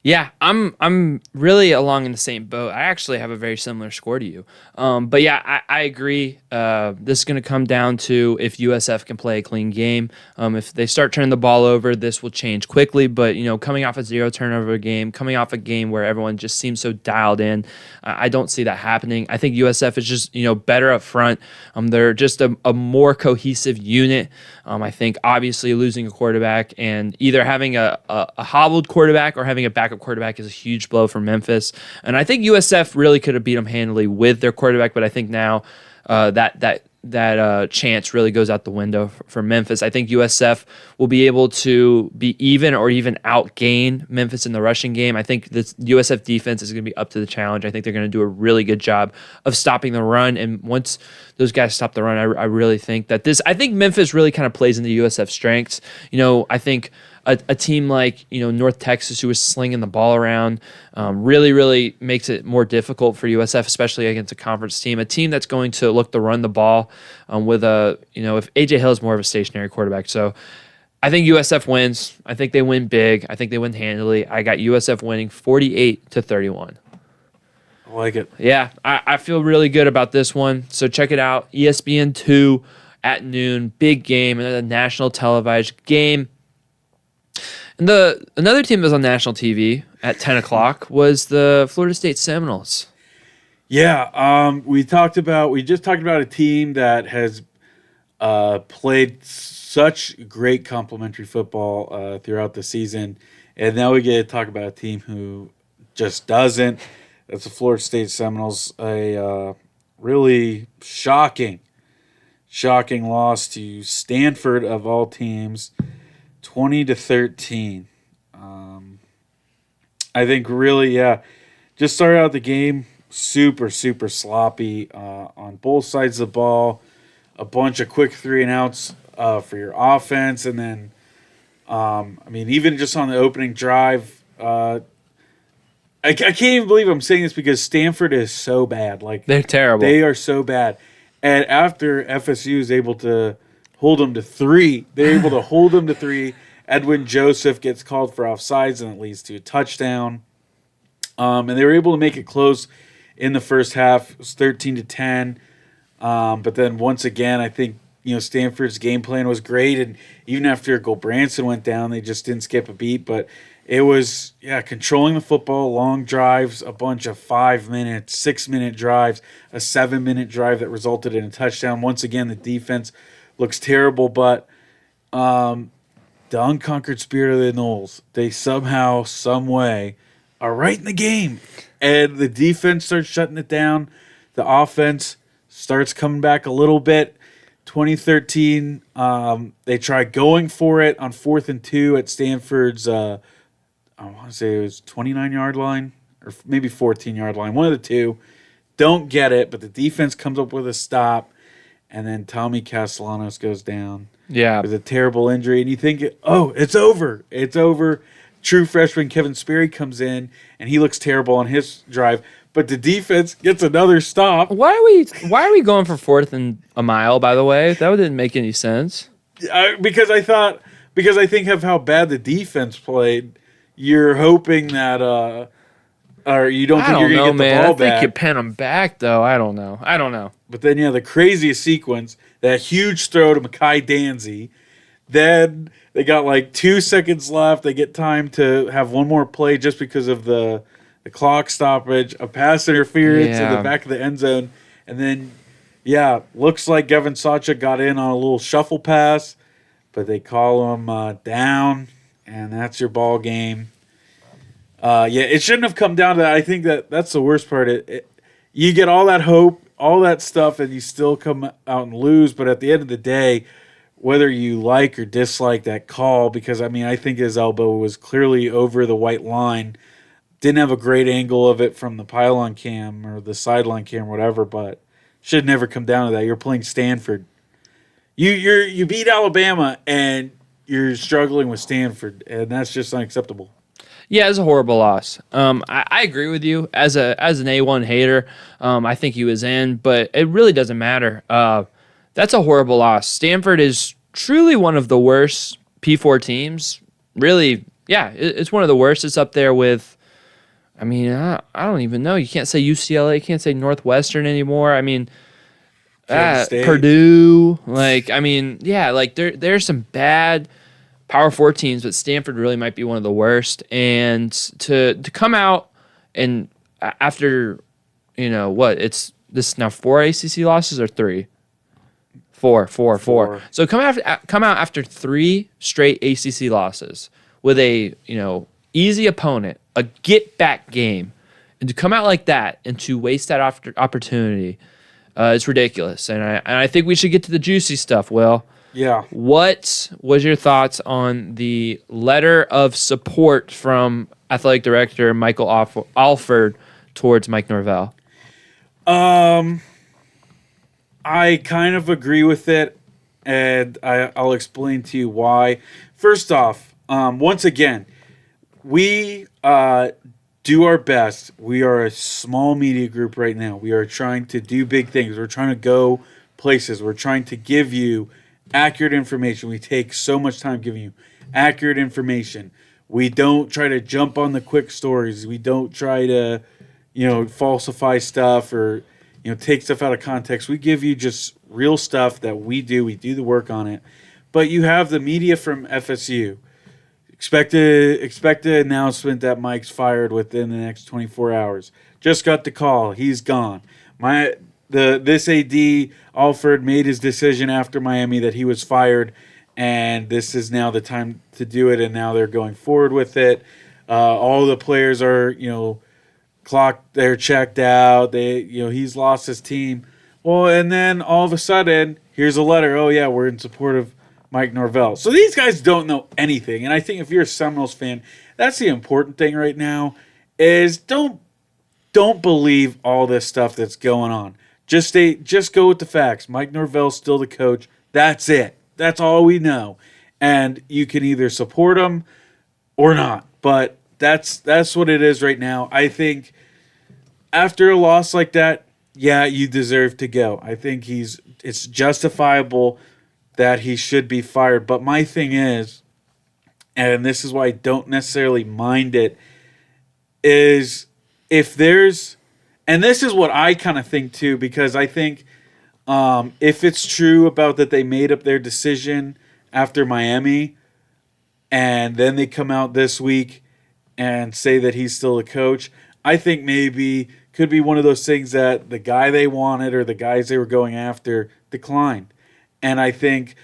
Yeah, I'm really along in the same boat. I actually have a very similar score to you. But yeah, I agree. This is going to come down to if USF can play a clean game. If they start turning the ball over, this will change quickly. But coming off a zero turnover game, coming off a game where everyone just seems so dialed in, I don't see that happening. I think USF is just better up front. They're just a more cohesive unit. I think obviously losing a quarterback and either having a hobbled quarterback or having a backup quarterback is a huge blow for Memphis. And I think USF really could have beat them handily with their quarterback, but I think now that chance really goes out the window for Memphis. I think USF will be able to be even or even outgain Memphis in the rushing game. I think the USF defense is going to be up to the challenge. I think they're going to do a really good job of stopping the run. And once those guys stop the run, I really think that I think Memphis really kind of plays into USF strengths. I think a team like North Texas, who is slinging the ball around, really makes it more difficult for USF, especially against a conference team. A team that's going to look to run the ball with if AJ Hill is more of a stationary quarterback. So I think USF wins. I think they win big. I think they win handily. I got USF winning 48-31. I like it. Yeah, I feel really good about this one. So check it out. ESPN2 at noon, big game, another national televised game. And another team that was on national TV at 10 o'clock was the Florida State Seminoles. Yeah, we just talked about a team that has played such great complementary football throughout the season, and now we get to talk about a team who just doesn't. That's the Florida State Seminoles, a really shocking loss to Stanford of all teams. 20-13. I think really, just started out the game super super sloppy on both sides of the ball. A bunch of quick 3-and-outs for your offense, and then even just on the opening drive, I can't even believe I'm saying this because Stanford is so bad. Like they're terrible. They are so bad. And after FSU is able to hold them to 3. They're able to hold them to 3. Edwin Joseph gets called for offsides, and it leads to a touchdown. And they were able to make it close in the first half. It was 13-10. But then once again, I think Stanford's game plan was great, and even after Branson went down, they just didn't skip a beat. But it was controlling the football, long drives, a bunch of 5-minute, 6-minute drives, a 7-minute drive that resulted in a touchdown. Once again, the defense looks terrible, but the unconquered spirit of the Noles, they somehow, some way, are right in the game. And the defense starts shutting it down. The offense starts coming back a little bit. 2013, they try going for it on 4th and 2 at Stanford's, I want to say it was 29-yard line or maybe 14-yard line, one of the two. Don't get it, but the defense comes up with a stop. And then Tommy Castellanos goes down with a terrible injury. And you think, it's over. It's over. True freshman Kevin Sperry comes in, and he looks terrible on his drive. But the defense gets another stop. Why are we going for 4th and a mile, by the way? That didn't make any sense. Because I think of how bad the defense played, you're hoping that or you don't think you're going to get the ball back. I think you pen them back, though. I don't know. But then, the craziest sequence, that huge throw to Mekhi Danzy. Then they got like 2 seconds left. They get time to have one more play just because of the clock stoppage, a pass interference in the back of the end zone. And then, looks like Gavin Sacha got in on a little shuffle pass, but they call him down, and that's your ball game. It shouldn't have come down to that. I think that's the worst part. You get all that hope, all that stuff, and you still come out and lose. But at the end of the day, whether you like or dislike that call, because, I think his elbow was clearly over the white line. Didn't have a great angle of it from the pylon cam or the sideline cam or whatever, but should never come down to that. You're playing Stanford. You beat Alabama, and you're struggling with Stanford, and that's just unacceptable. Yeah, it's a horrible loss. I agree with you. As an A1 hater, I think he was in, but it really doesn't matter. That's a horrible loss. Stanford is truly one of the worst P4 teams. Really, it's one of the worst. It's up there with I mean, I don't even know. You can't say UCLA, you can't say Northwestern anymore. I mean, Kansas State. Purdue. Like, I mean, yeah, like there's some bad Power 4 teams, but Stanford really might be one of the worst. And to come out and after, this is now 4 ACC losses or 3? Four. So come out after 3 straight ACC losses with a easy opponent, a get back game, and to come out like that and to waste that opportunity, it's ridiculous. And I think we should get to the juicy stuff. Will. Yeah. What was your thoughts on the letter of support from athletic director Michael Alford towards Mike Norvell? I kind of agree with it, and I'll explain to you why. First off, once again, we do our best. We are a small media group right now. We are trying to do big things. We're trying to go places. We're trying to give you accurate information. We take so much time giving you accurate information. We don't try to jump on the quick stories. We don't try to, falsify stuff or, take stuff out of context. We give you just real stuff that we do. We do the work on it. But you have the media from FSU. Expect an announcement that Mike's fired within the next 24 hours. Just got the call. He's gone. This AD, Alford, made his decision after Miami that he was fired, and this is now the time to do it, and now they're going forward with it. All the players are, clocked, they're checked out. He's lost his team. Well, and then all of a sudden, here's a letter. Oh, yeah, we're in support of Mike Norvell. So these guys don't know anything, and I think if you're a Seminoles fan, that's the important thing right now is don't believe all this stuff that's going on. Just go with the facts. Mike Norvell's still the coach. That's it. That's all we know. And you can either support him or not. But that's what it is right now. I think after a loss like that, yeah, you deserve to go. I think it's justifiable that he should be fired. But my thing is, and this is why I don't necessarily mind it, is if there's, and this is what I kind of think too, because I think if it's true about that they made up their decision after Miami, and then they come out this week and say that he's still a coach, I think maybe could be one of those things that the guy they wanted or the guys they were going after declined. And I think,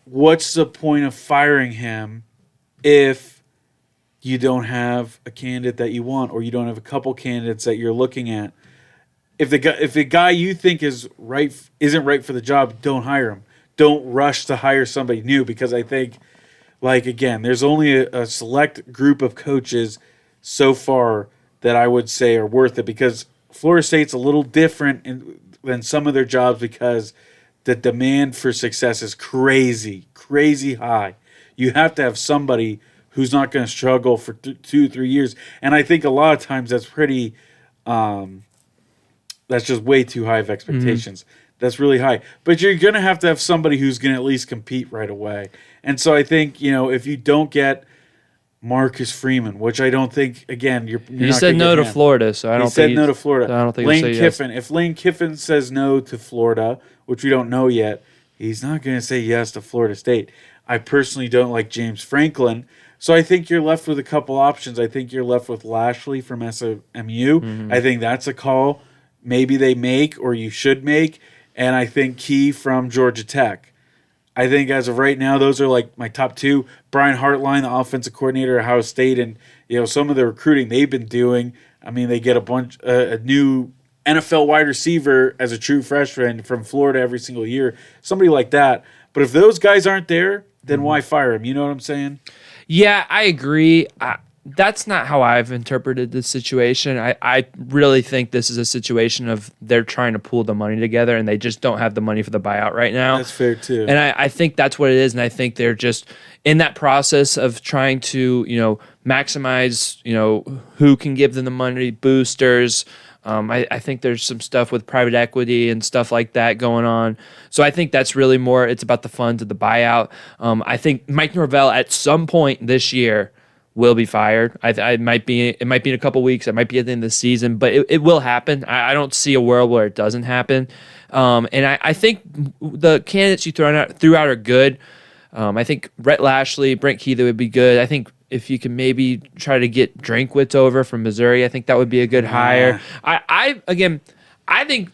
what's the point of firing him if you don't have a candidate that you want, or you don't have a couple candidates that you're looking at? If the guy you think isn't right for the job, don't hire him. Don't rush to hire somebody new, because I think, again, there's only a select group of coaches so far that I would say are worth it, because Florida State's a little different than some of their jobs because the demand for success is crazy high. You have to have somebody who's not going to struggle for 2-3 years. And I think a lot of times that's pretty that's just way too high of expectations. Mm-hmm. That's really high. But you're going to have somebody who's going to at least compete right away. And so I think, if you don't get Marcus Freeman, which I don't think, again, you're he said no to Florida, so I don't think he said no to Florida. So I don't think Lane Kiffin. Yes. If Lane Kiffin says no to Florida, which we don't know yet, he's not going to say yes to Florida State. I personally don't like James Franklin. So I think you're left with a couple options. I think you're left with Lashley from SMU. Mm-hmm. I think that's a call maybe they make, or you should make. And I think Key from Georgia Tech. I think as of right now, those are my top two. Brian Hartline, the offensive coordinator at Ohio State, and some of the recruiting they've been doing. I mean, they get a new NFL wide receiver as a true freshman from Florida every single year. Somebody like that. But if those guys aren't there, then why fire him? You know what I'm saying? Yeah, I agree. That's not how I've interpreted this situation. I really think this is a situation of they're trying to pool the money together, and they just don't have the money for the buyout right now. That's fair, too. And I think that's what it is, and I think they're just in that process of trying to, maximize, who can give them the money, boosters. I think there's some stuff with private equity and stuff like that going on. So I think that's really more, it's about the funds of the buyout. I think Mike Norvell at some point this year will be fired. It might be in a couple weeks. It might be at the end of the season, but it will happen. I don't see a world where it doesn't happen. And I think the candidates you threw out are good. I think Rhett Lashley, Brent Keithley would be good. I think if you can maybe try to get Drinkwitz over from Missouri, I think that would be a good hire. I think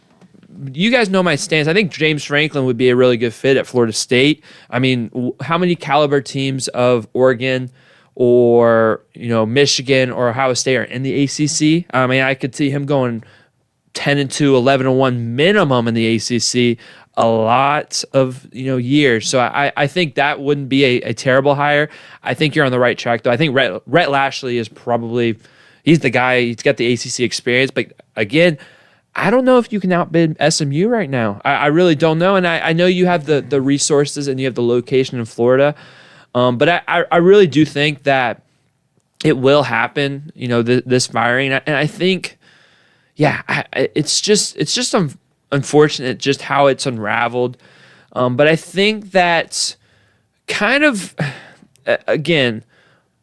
you guys know my stance. I think James Franklin would be a really good fit at Florida State. I mean, how many caliber teams of Oregon or Michigan or Ohio State are in the ACC? I mean, I could see him going 10-2, 11-1 minimum in the ACC a lot of years. So I think that wouldn't be a terrible hire. I think you're on the right track though. I think Rhett Lashley is probably he's the guy. He's got the ACC experience, but again, I don't know if you can outbid SMU right now. I really don't know, and I know you have the resources and you have the location in Florida, but I really do think that it will happen. This firing, and I think, it's just unfortunate just how it's unraveled. But I think that kind of again.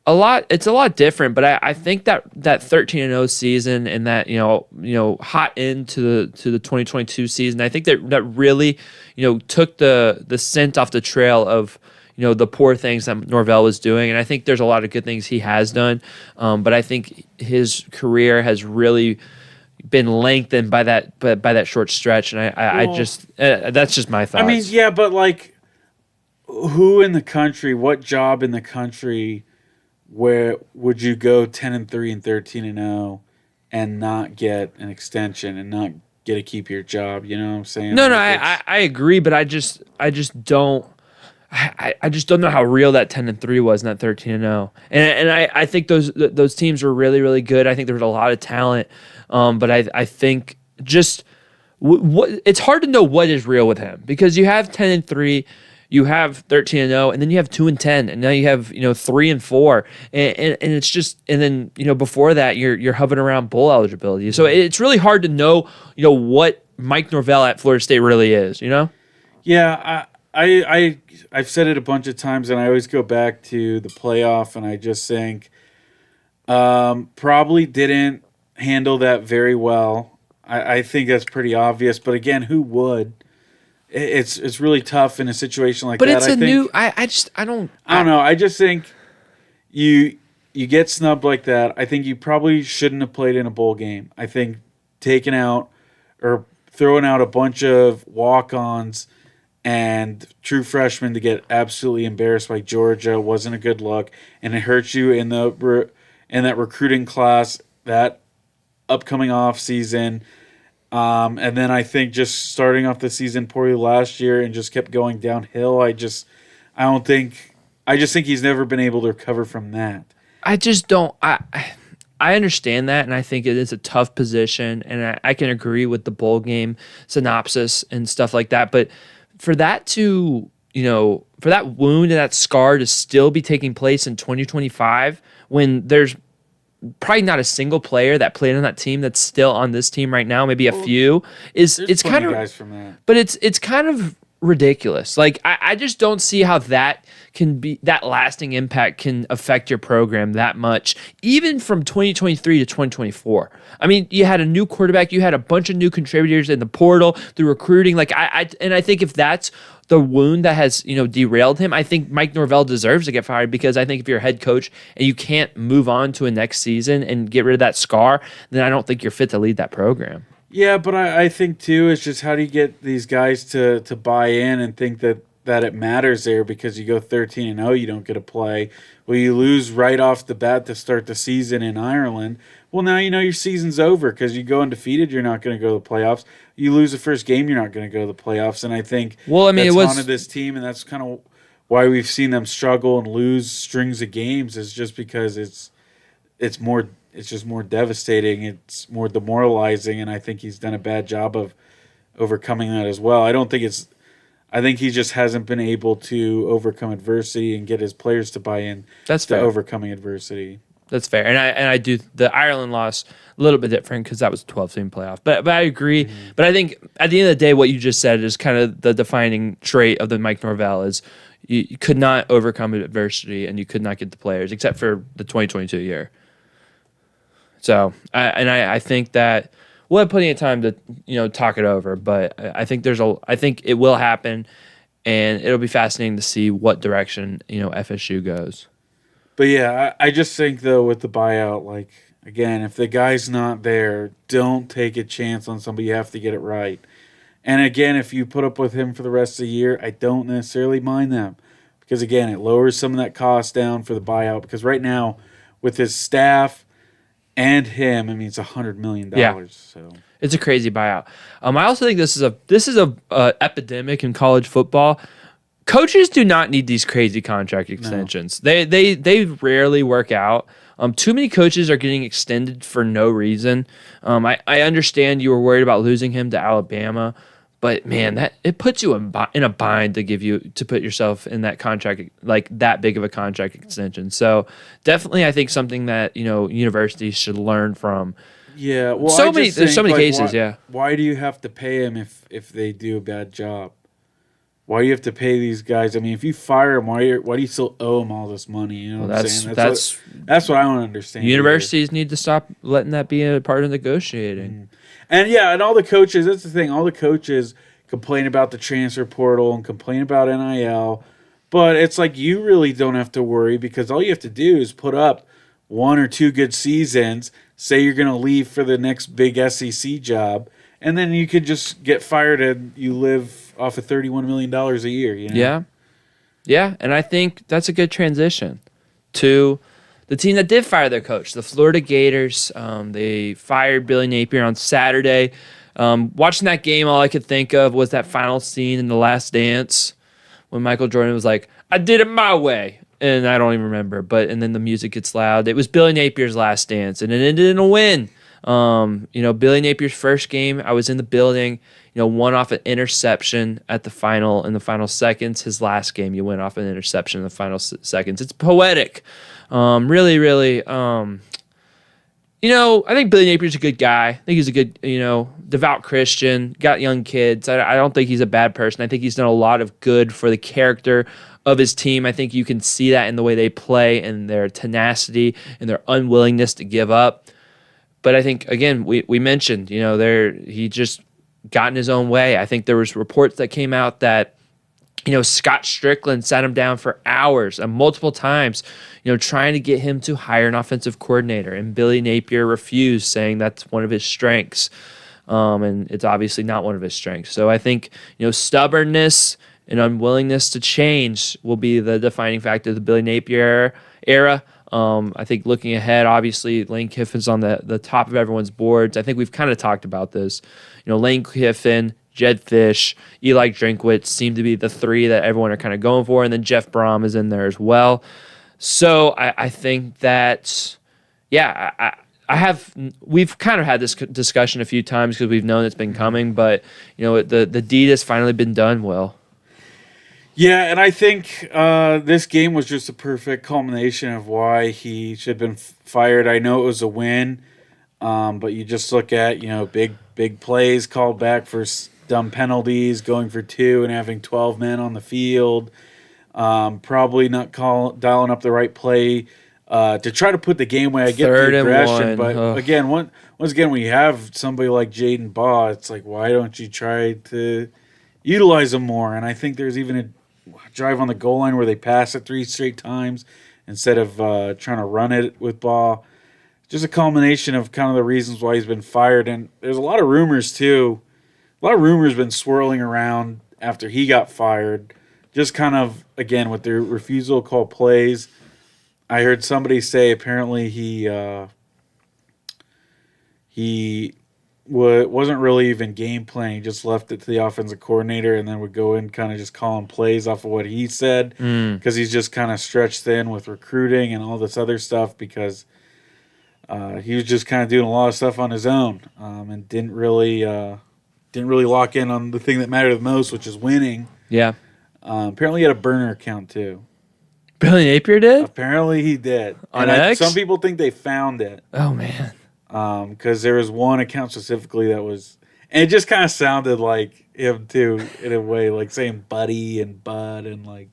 It's a lot different, but I think that 13-0 season and that hot into the 2022 season, I think that really took the scent off the trail of the poor things that Norvell was doing, and I think there's a lot of good things he has done, but I think his career has really been lengthened by that short stretch, and I just that's just my thoughts. I mean, yeah, but like, who in the country, what job in the country? Where would you go 10-3 and 13-0 and not get an extension and not get to keep your job? You know what I'm saying? No, I agree, but I just don't know how real that 10-3 was, not 13-0. And I think those teams were really, really good. I think there was a lot of talent, but I think just it's hard to know what is real with him because you have 10-3. You have 13-0, and then you have 2-10, and now you have 3-4, and it's just, and then before that you're hovering around bowl eligibility. So it's really hard to know what Mike Norvell at Florida State really is. Yeah, I've said it a bunch of times, and I always go back to the playoff, and I just think probably didn't handle that very well. I think that's pretty obvious, but again, who would? It's really tough in a situation like that. But it's I don't know. I just think you get snubbed like that. I think you probably shouldn't have played in a bowl game. I think taking out or throwing out a bunch of walk-ons and true freshmen to get absolutely embarrassed by Georgia wasn't a good look, and it hurts you in that recruiting class, that upcoming off season. And then I think just starting off the season poorly last year and just kept going downhill. I just think he's never been able to recover from that. I just don't. I understand that, and I think it is a tough position, and I can agree with the bowl game synopsis and stuff like that. But for that to, for that wound and that scar to still be taking place in 2025, when there's probably not a single player that played on that team that's still on this team right now, maybe a few, it's kind of guys from that. But it's kind of ridiculous. Like I just don't see how that can be, that lasting impact can affect your program that much, even from 2023 to 2024. I mean, you had a new quarterback, you had a bunch of new contributors in the portal through recruiting. Like I think if that's the wound that has derailed him, I think Mike Norvell deserves to get fired, because I think if you're a head coach and you can't move on to a next season and get rid of that scar, then I don't think you're fit to lead that program. Yeah, but I think too, it's just how do you get these guys to buy in and think that it matters there, because you go 13-0, you don't get to play. Well, you lose right off the bat to start the season in Ireland. Well, now your season's over, because you go undefeated, you're not going to go to the playoffs. You lose the first game, you're not going to go to the playoffs. And I think that's haunted this team, and that's kind of why we've seen them struggle and lose strings of games, is just because it's just more devastating. It's more demoralizing, and I think he's done a bad job of overcoming that as well. I think he just hasn't been able to overcome adversity and get his players to buy in to overcoming adversity. That's fair. And I do the Ireland loss a little bit different because that was a 12-team playoff. But I agree. But I think at the end of the day, what you just said is kind of the defining trait of the Mike Norvell is you could not overcome adversity and you could not get the players except for the 2022 year. So I think that we'll have plenty of time to talk it over. But I think I think it will happen, and it'll be fascinating to see what direction FSU goes. But yeah, I just think though with the buyout, like again, if the guy's not there, don't take a chance on somebody. You have to get it right. And again, if you put up with him for the rest of the year, I don't necessarily mind them because again, it lowers some of that cost down for the buyout. Because right now, with his staff and him, I mean, it's $100 million. Yeah. So It's a crazy buyout. I also think this is a epidemic in college football. Coaches do not need these crazy contract extensions. No. They rarely work out. Too many coaches are getting extended for no reason. I understand you were worried about losing him to Alabama, but man, it puts you in a bind to put yourself in that contract, like that big of a contract extension. So definitely, I think something that universities should learn from. Yeah, well, there's so many cases. Why do you have to pay them if they do a bad job? Why do you have to pay these guys? I mean, if you fire them, why do you still owe them all this money? You know what I'm saying? That's what I don't understand. Universities need to stop letting that be a part of negotiating. And all the coaches, that's the thing. All the coaches complain about the transfer portal and complain about NIL. But it's like you really don't have to worry because all you have to do is put up 1 or 2 good seasons, say you're going to leave for the next big SEC job, and then you could just get fired and you live off of $31 million a year. Yeah, and I think that's a good transition to the team that did fire their coach, the Florida Gators. They fired Billy Napier on Saturday. Watching that game, all I could think of was that final scene in The Last Dance when Michael Jordan was like, "I did it my way." And I don't even remember, and then the music gets loud. It was Billy Napier's last dance, and it ended in a win. Billy Napier's first game, I was in the building, won off an interception in the final seconds. His last game, you went off an interception in the final seconds. It's poetic. Really, really, I think Billy Napier's a good guy. I think he's a good, devout Christian, got young kids. I don't think he's a bad person. I think he's done a lot of good for the character of his team. I think you can see that in the way they play and their tenacity and their unwillingness to give up. But I think, again, we mentioned, he just got in his own way. I think there was reports that came out that, Scott Strickland sat him down for hours and multiple times, trying to get him to hire an offensive coordinator. And Billy Napier refused, saying that's one of his strengths. And it's obviously not one of his strengths. So I think, stubbornness and unwillingness to change will be the defining factor of the Billy Napier era. I think looking ahead, obviously, Lane Kiffin's on the top of everyone's boards. I think we've kind of talked about this. Lane Kiffin, Jed Fish, Eli Drinkwitz seem to be the 3 that everyone are kind of going for, and then Jeff Brom is in there as well. So I think that, we've kind of had this discussion a few times because we've known it's been coming, but, the deed has finally been done, Will. Yeah, and I think this game was just a perfect culmination of why he should have been fired. I know it was a win, but you just look at, big plays called back for dumb penalties, going for 2 and having 12 men on the field, probably not dialing up the right play to try to put the game away. I get the aggression, but again, once again, when you have somebody like Jaden Baugh, it's like, why don't you try to utilize them more? And I think there's even a drive on the goal line where they pass it 3 straight times instead of trying to run it with Baugh. Just a culmination of kind of the reasons why he's been fired. And there's a lot of rumors, too. A lot of rumors been swirling around after he got fired. Just kind of, again, with their refusal to call plays. I heard somebody say apparently he wasn't really even game planning. He just left it to the offensive coordinator and then would go in kind of just calling plays off of what he said because he's just kind of stretched thin with recruiting and all this other stuff because he was just kind of doing a lot of stuff on his own and didn't really lock in on the thing that mattered the most, which is winning. Yeah. Apparently he had a burner account too. Billy Napier did? Apparently he did. On and X? Some people think they found it. Oh, man. Because there was one account specifically that was, and it just kind of sounded like him too, in a way, like saying buddy and bud and like,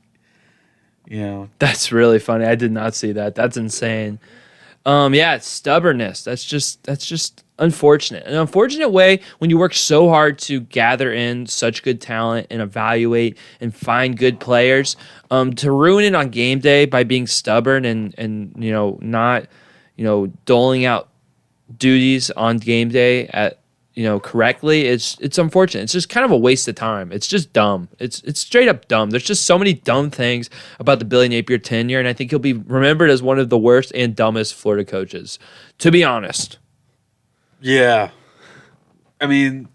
you know. That's really funny. I did not see that. That's insane. Yeah, it's stubbornness. That's just unfortunate. An unfortunate way when you work so hard to gather in such good talent and evaluate and find good players, to ruin it on game day by being stubborn and not doling out duties on game day at correctly. It's unfortunate. It's just kind of a waste of time. It's just dumb. It's straight up dumb. There's just so many dumb things about the Billy Napier tenure, and I think he'll be remembered as one of the worst and dumbest Florida coaches, to be honest. Yeah, I mean,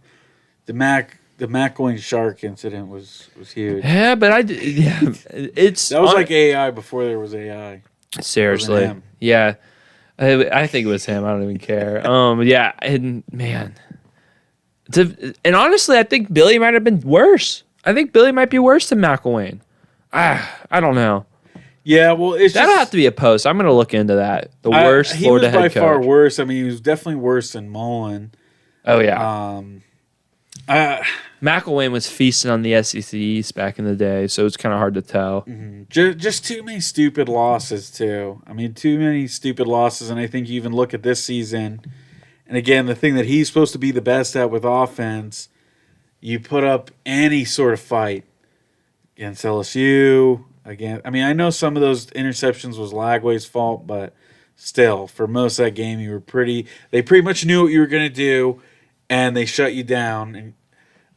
the McElwain Shark incident was huge. Yeah, but it's that was like AI before there was AI. Seriously, yeah. I think it was him. I don't even care. Yeah, and man. And honestly, I think Billy might have been worse. I think Billy might be worse than McElwain. I don't know. Yeah, well, that'll have to be a post. I'm going to look into that. The worst Florida head coach. He was by far worse. I mean, he was definitely worse than Mullen. Oh yeah. McElwain was feasting on the SEC East back in the day, so it's kind of hard to tell. Mm-hmm. Just too many stupid losses too. I mean, too many stupid losses, and I think you even look at this season. And again, the thing that he's supposed to be the best at with offense, you put up any sort of fight against LSU. Again, I mean, I know some of those interceptions was Lagway's fault, but still, for most of that game, they pretty much knew what you were going to do, and they shut you down.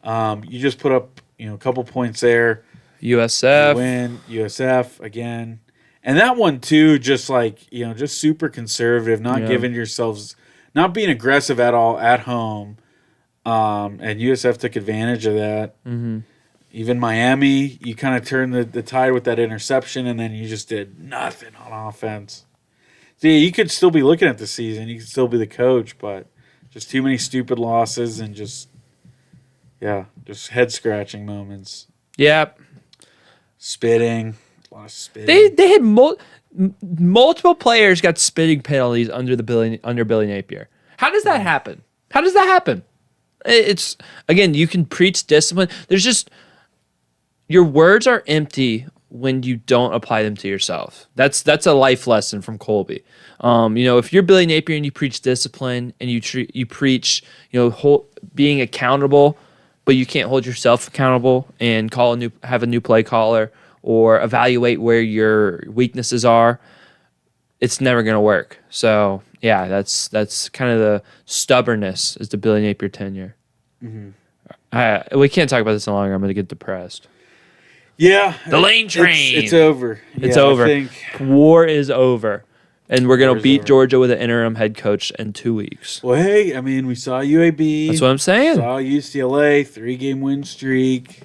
And you just put up, a couple points there. USF. You win. USF again. And that one, too, just like, just super conservative, not giving yourselves, not being aggressive at all at home. And USF took advantage of that. Mm-hmm. Even Miami, you kind of turned the tide with that interception, and then you just did nothing on offense. So, yeah, you could still be looking at the season. You could still be the coach, but just too many stupid losses and just head-scratching moments. Yep. Spitting. A lot of spitting. They had multiple players got spitting penalties under Billy Napier. How does that happen? It's, again, you can preach discipline. There's just... Your words are empty when you don't apply them to yourself. That's a life lesson from Colby. If you're Billy Napier and you preach discipline and you preach, being accountable, but you can't hold yourself accountable and have a new play caller or evaluate where your weaknesses are, it's never going to work. So yeah, that's kind of the stubbornness is the Billy Napier tenure. Mm-hmm. We can't talk about this any longer. I'm going to get depressed. Yeah. The lane train. It's over. It's over. I think war is over. And we're going to beat Georgia with an interim head coach in 2 weeks. Well, hey, I mean, we saw UAB. That's what I'm saying. Saw UCLA, 3-game win streak.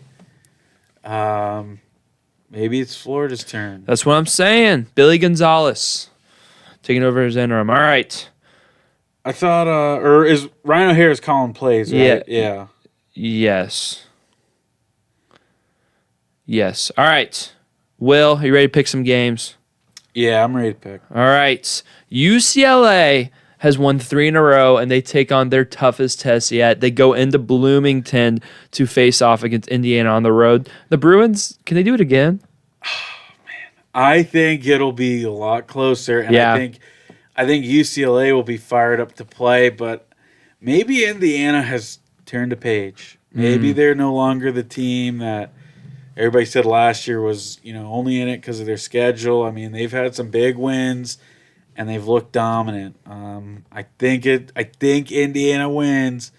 Maybe it's Florida's turn. That's what I'm saying. Billy Gonzalez taking over his interim. All right. I thought, or is Ryan O'Hara's calling plays, right? Yeah. Yes. Yes. All right. Will, are you ready to pick some games? Yeah, I'm ready to pick. All right. UCLA has won 3 in a row, and they take on their toughest test yet. They go into Bloomington to face off against Indiana on the road. The Bruins, can they do it again? Oh, man. I think it'll be a lot closer, and I think UCLA will be fired up to play, but maybe Indiana has turned a page. Maybe they're no longer the team that everybody said last year was, only in it because of their schedule. I mean, they've had some big wins, and they've looked dominant. I think Indiana wins,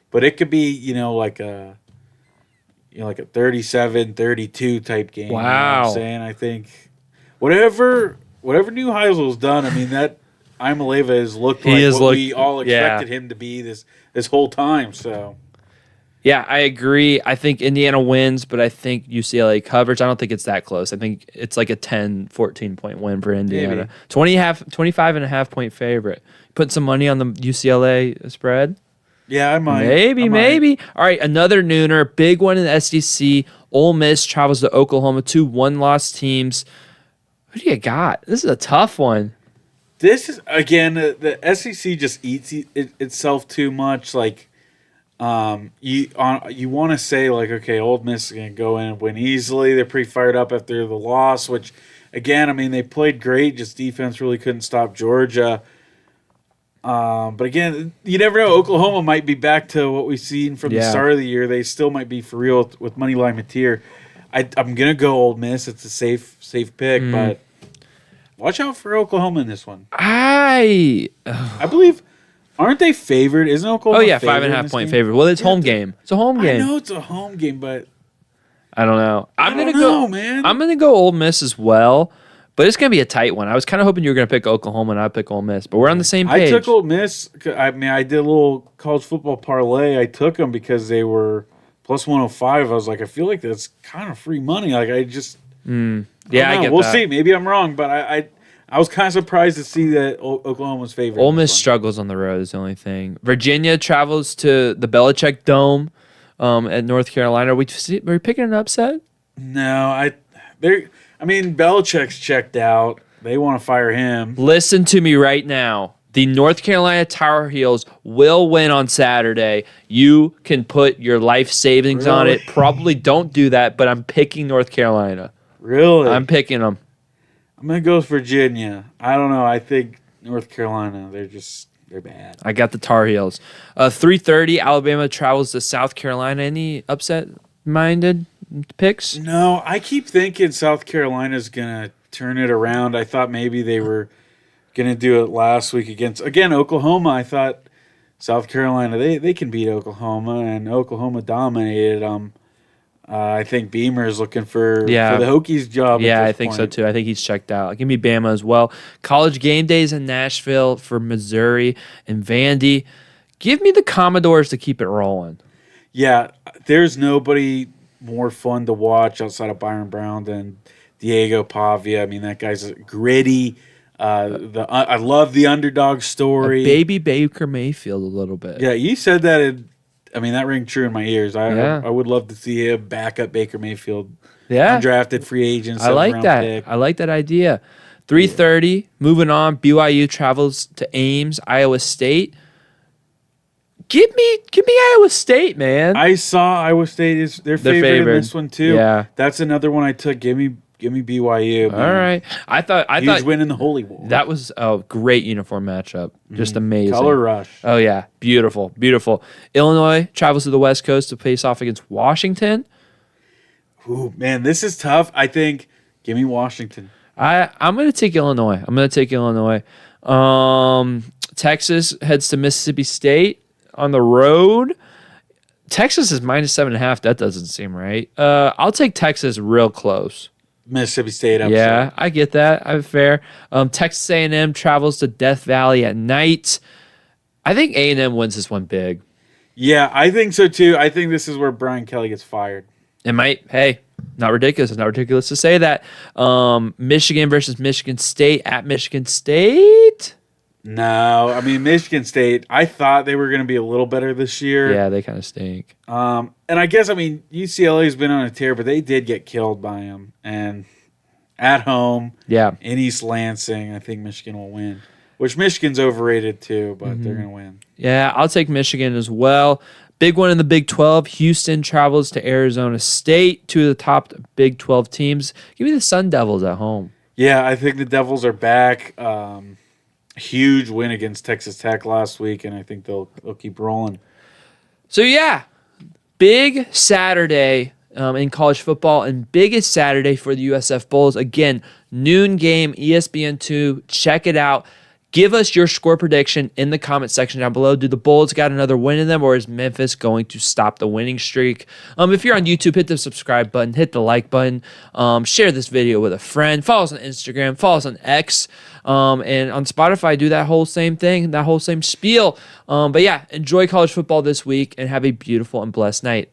but it could be, like a 37-32 type game. Wow. You know what I'm saying? I think whatever New Heisel's done, I mean, that Imaleva has looked like what we all expected him to be this whole time. So. Yeah, I agree. I think Indiana wins, but I think UCLA covers. I don't think it's that close. I think it's like a 10, 14-point win for Indiana. 25.5 point favorite. Putting some money on the UCLA spread? Yeah, I might. Maybe. All right, another nooner. Big one in the SEC. Ole Miss travels to Oklahoma. 2 one-loss teams. Who do you got? This is a tough one. This is again the SEC just eats itself too much. Like, you want to say like, okay, Ole Miss is gonna go in and win easily. They're pretty fired up after the loss, which again, I mean, they played great. Just defense really couldn't stop Georgia. But again, you never know. Oklahoma might be back to what we've seen from the start of the year. They still might be for real with Moneyline Mateer. I'm gonna go Ole Miss. It's a safe pick, but watch out for Oklahoma in this one. I believe, aren't they favored? Isn't Oklahoma? Oh yeah, 5.5 point favorite. Well, it's home game. It's a home game. I know it's a home game, but I don't know. I'm gonna go Ole Miss as well. But it's going to be a tight one. I was kind of hoping you were going to pick Oklahoma and I'd pick Ole Miss. But we're on the same page. I took Ole Miss. I mean, I did a little college football parlay. I took them because they were plus 105. I was like, I feel like that's kind of free money. Like, I just... I get we'll that. See. Maybe I'm wrong. But I was kind of surprised to see that Oklahoma's favored. Ole Miss struggles on the road is the only thing. Virginia travels to the Belichick Dome at North Carolina. Are we picking an upset? No, I mean, Belichick's checked out. They want to fire him. Listen to me right now. The North Carolina Tar Heels will win on Saturday. You can put your life savings on it. Probably don't do that, but I'm picking North Carolina. Really? I'm picking them. I'm going to go with Virginia. I don't know. I think North Carolina, they're bad. I got the Tar Heels. 3:30, Alabama travels to South Carolina. Any upset-minded picks? No, I keep thinking South Carolina's going to turn it around. I thought maybe they were going to do it last week against, again, Oklahoma. I thought South Carolina, they can beat Oklahoma, and Oklahoma dominated them. I think Beamer's looking for the Hokies job. Yeah, I think so too. I think he's checked out. Give me Bama as well. College game days in Nashville for Missouri and Vandy. Give me the Commodores to keep it rolling. Yeah, there's nobody more fun to watch outside of Byron Brown than Diego Pavia. I mean, that guy's gritty. I love the underdog story. Baby Baker Mayfield a little bit. Yeah, you said that. That rang true in my ears. I would love to see him back up Baker Mayfield. Yeah, undrafted free agent. I like that. Pick. I like that idea. 3:30. Moving on. BYU travels to Ames, Iowa State. Give me Iowa State, man. I saw Iowa State is their favorite in this one too. Yeah, that's another one I took. Give me BYU. Man. All right. I thought winning the Holy War. That was a great uniform matchup. Just amazing. Color rush. Oh yeah, beautiful. Illinois travels to the West Coast to face off against Washington. Ooh, man, this is tough. I think give me Washington. I'm going to take Illinois. Texas heads to Mississippi State on the road. Texas is -7.5. That doesn't seem right. I'll take Texas real close. Mississippi State upset. Yeah, I get that. I'm fair. Texas A&M travels to Death Valley at night. I think A&M wins this one big. Yeah, I think so too. I think this is where Brian Kelly gets fired. It might. Hey, not ridiculous. It's not ridiculous to say that. Michigan versus Michigan State at Michigan State. No, I mean, Michigan State, I thought they were going to be a little better this year. Yeah, they kind of stink. And I guess, UCLA's been on a tear, but they did get killed by them. And at home, in East Lansing, I think Michigan will win. Which Michigan's overrated too, but they're going to win. Yeah, I'll take Michigan as well. Big one in the Big 12. Hughton travels to Arizona State, two of the top Big 12 teams. Give me the Sun Devils at home. Yeah, I think the Devils are back. Huge win against Texas Tech last week, and I think they'll keep rolling. So, yeah, big Saturday in college football and biggest Saturday for the USF Bulls. Again, noon game, ESPN2. Check it out. Give us your score prediction in the comment section down below. Do the Bulls got another win in them, or is Memphis going to stop the winning streak? If you're on YouTube, hit the subscribe button, hit the like button, share this video with a friend, follow us on Instagram, follow us on X, and on Spotify, do that whole same thing, that whole same spiel. But yeah, enjoy college football this week and have a beautiful and blessed night.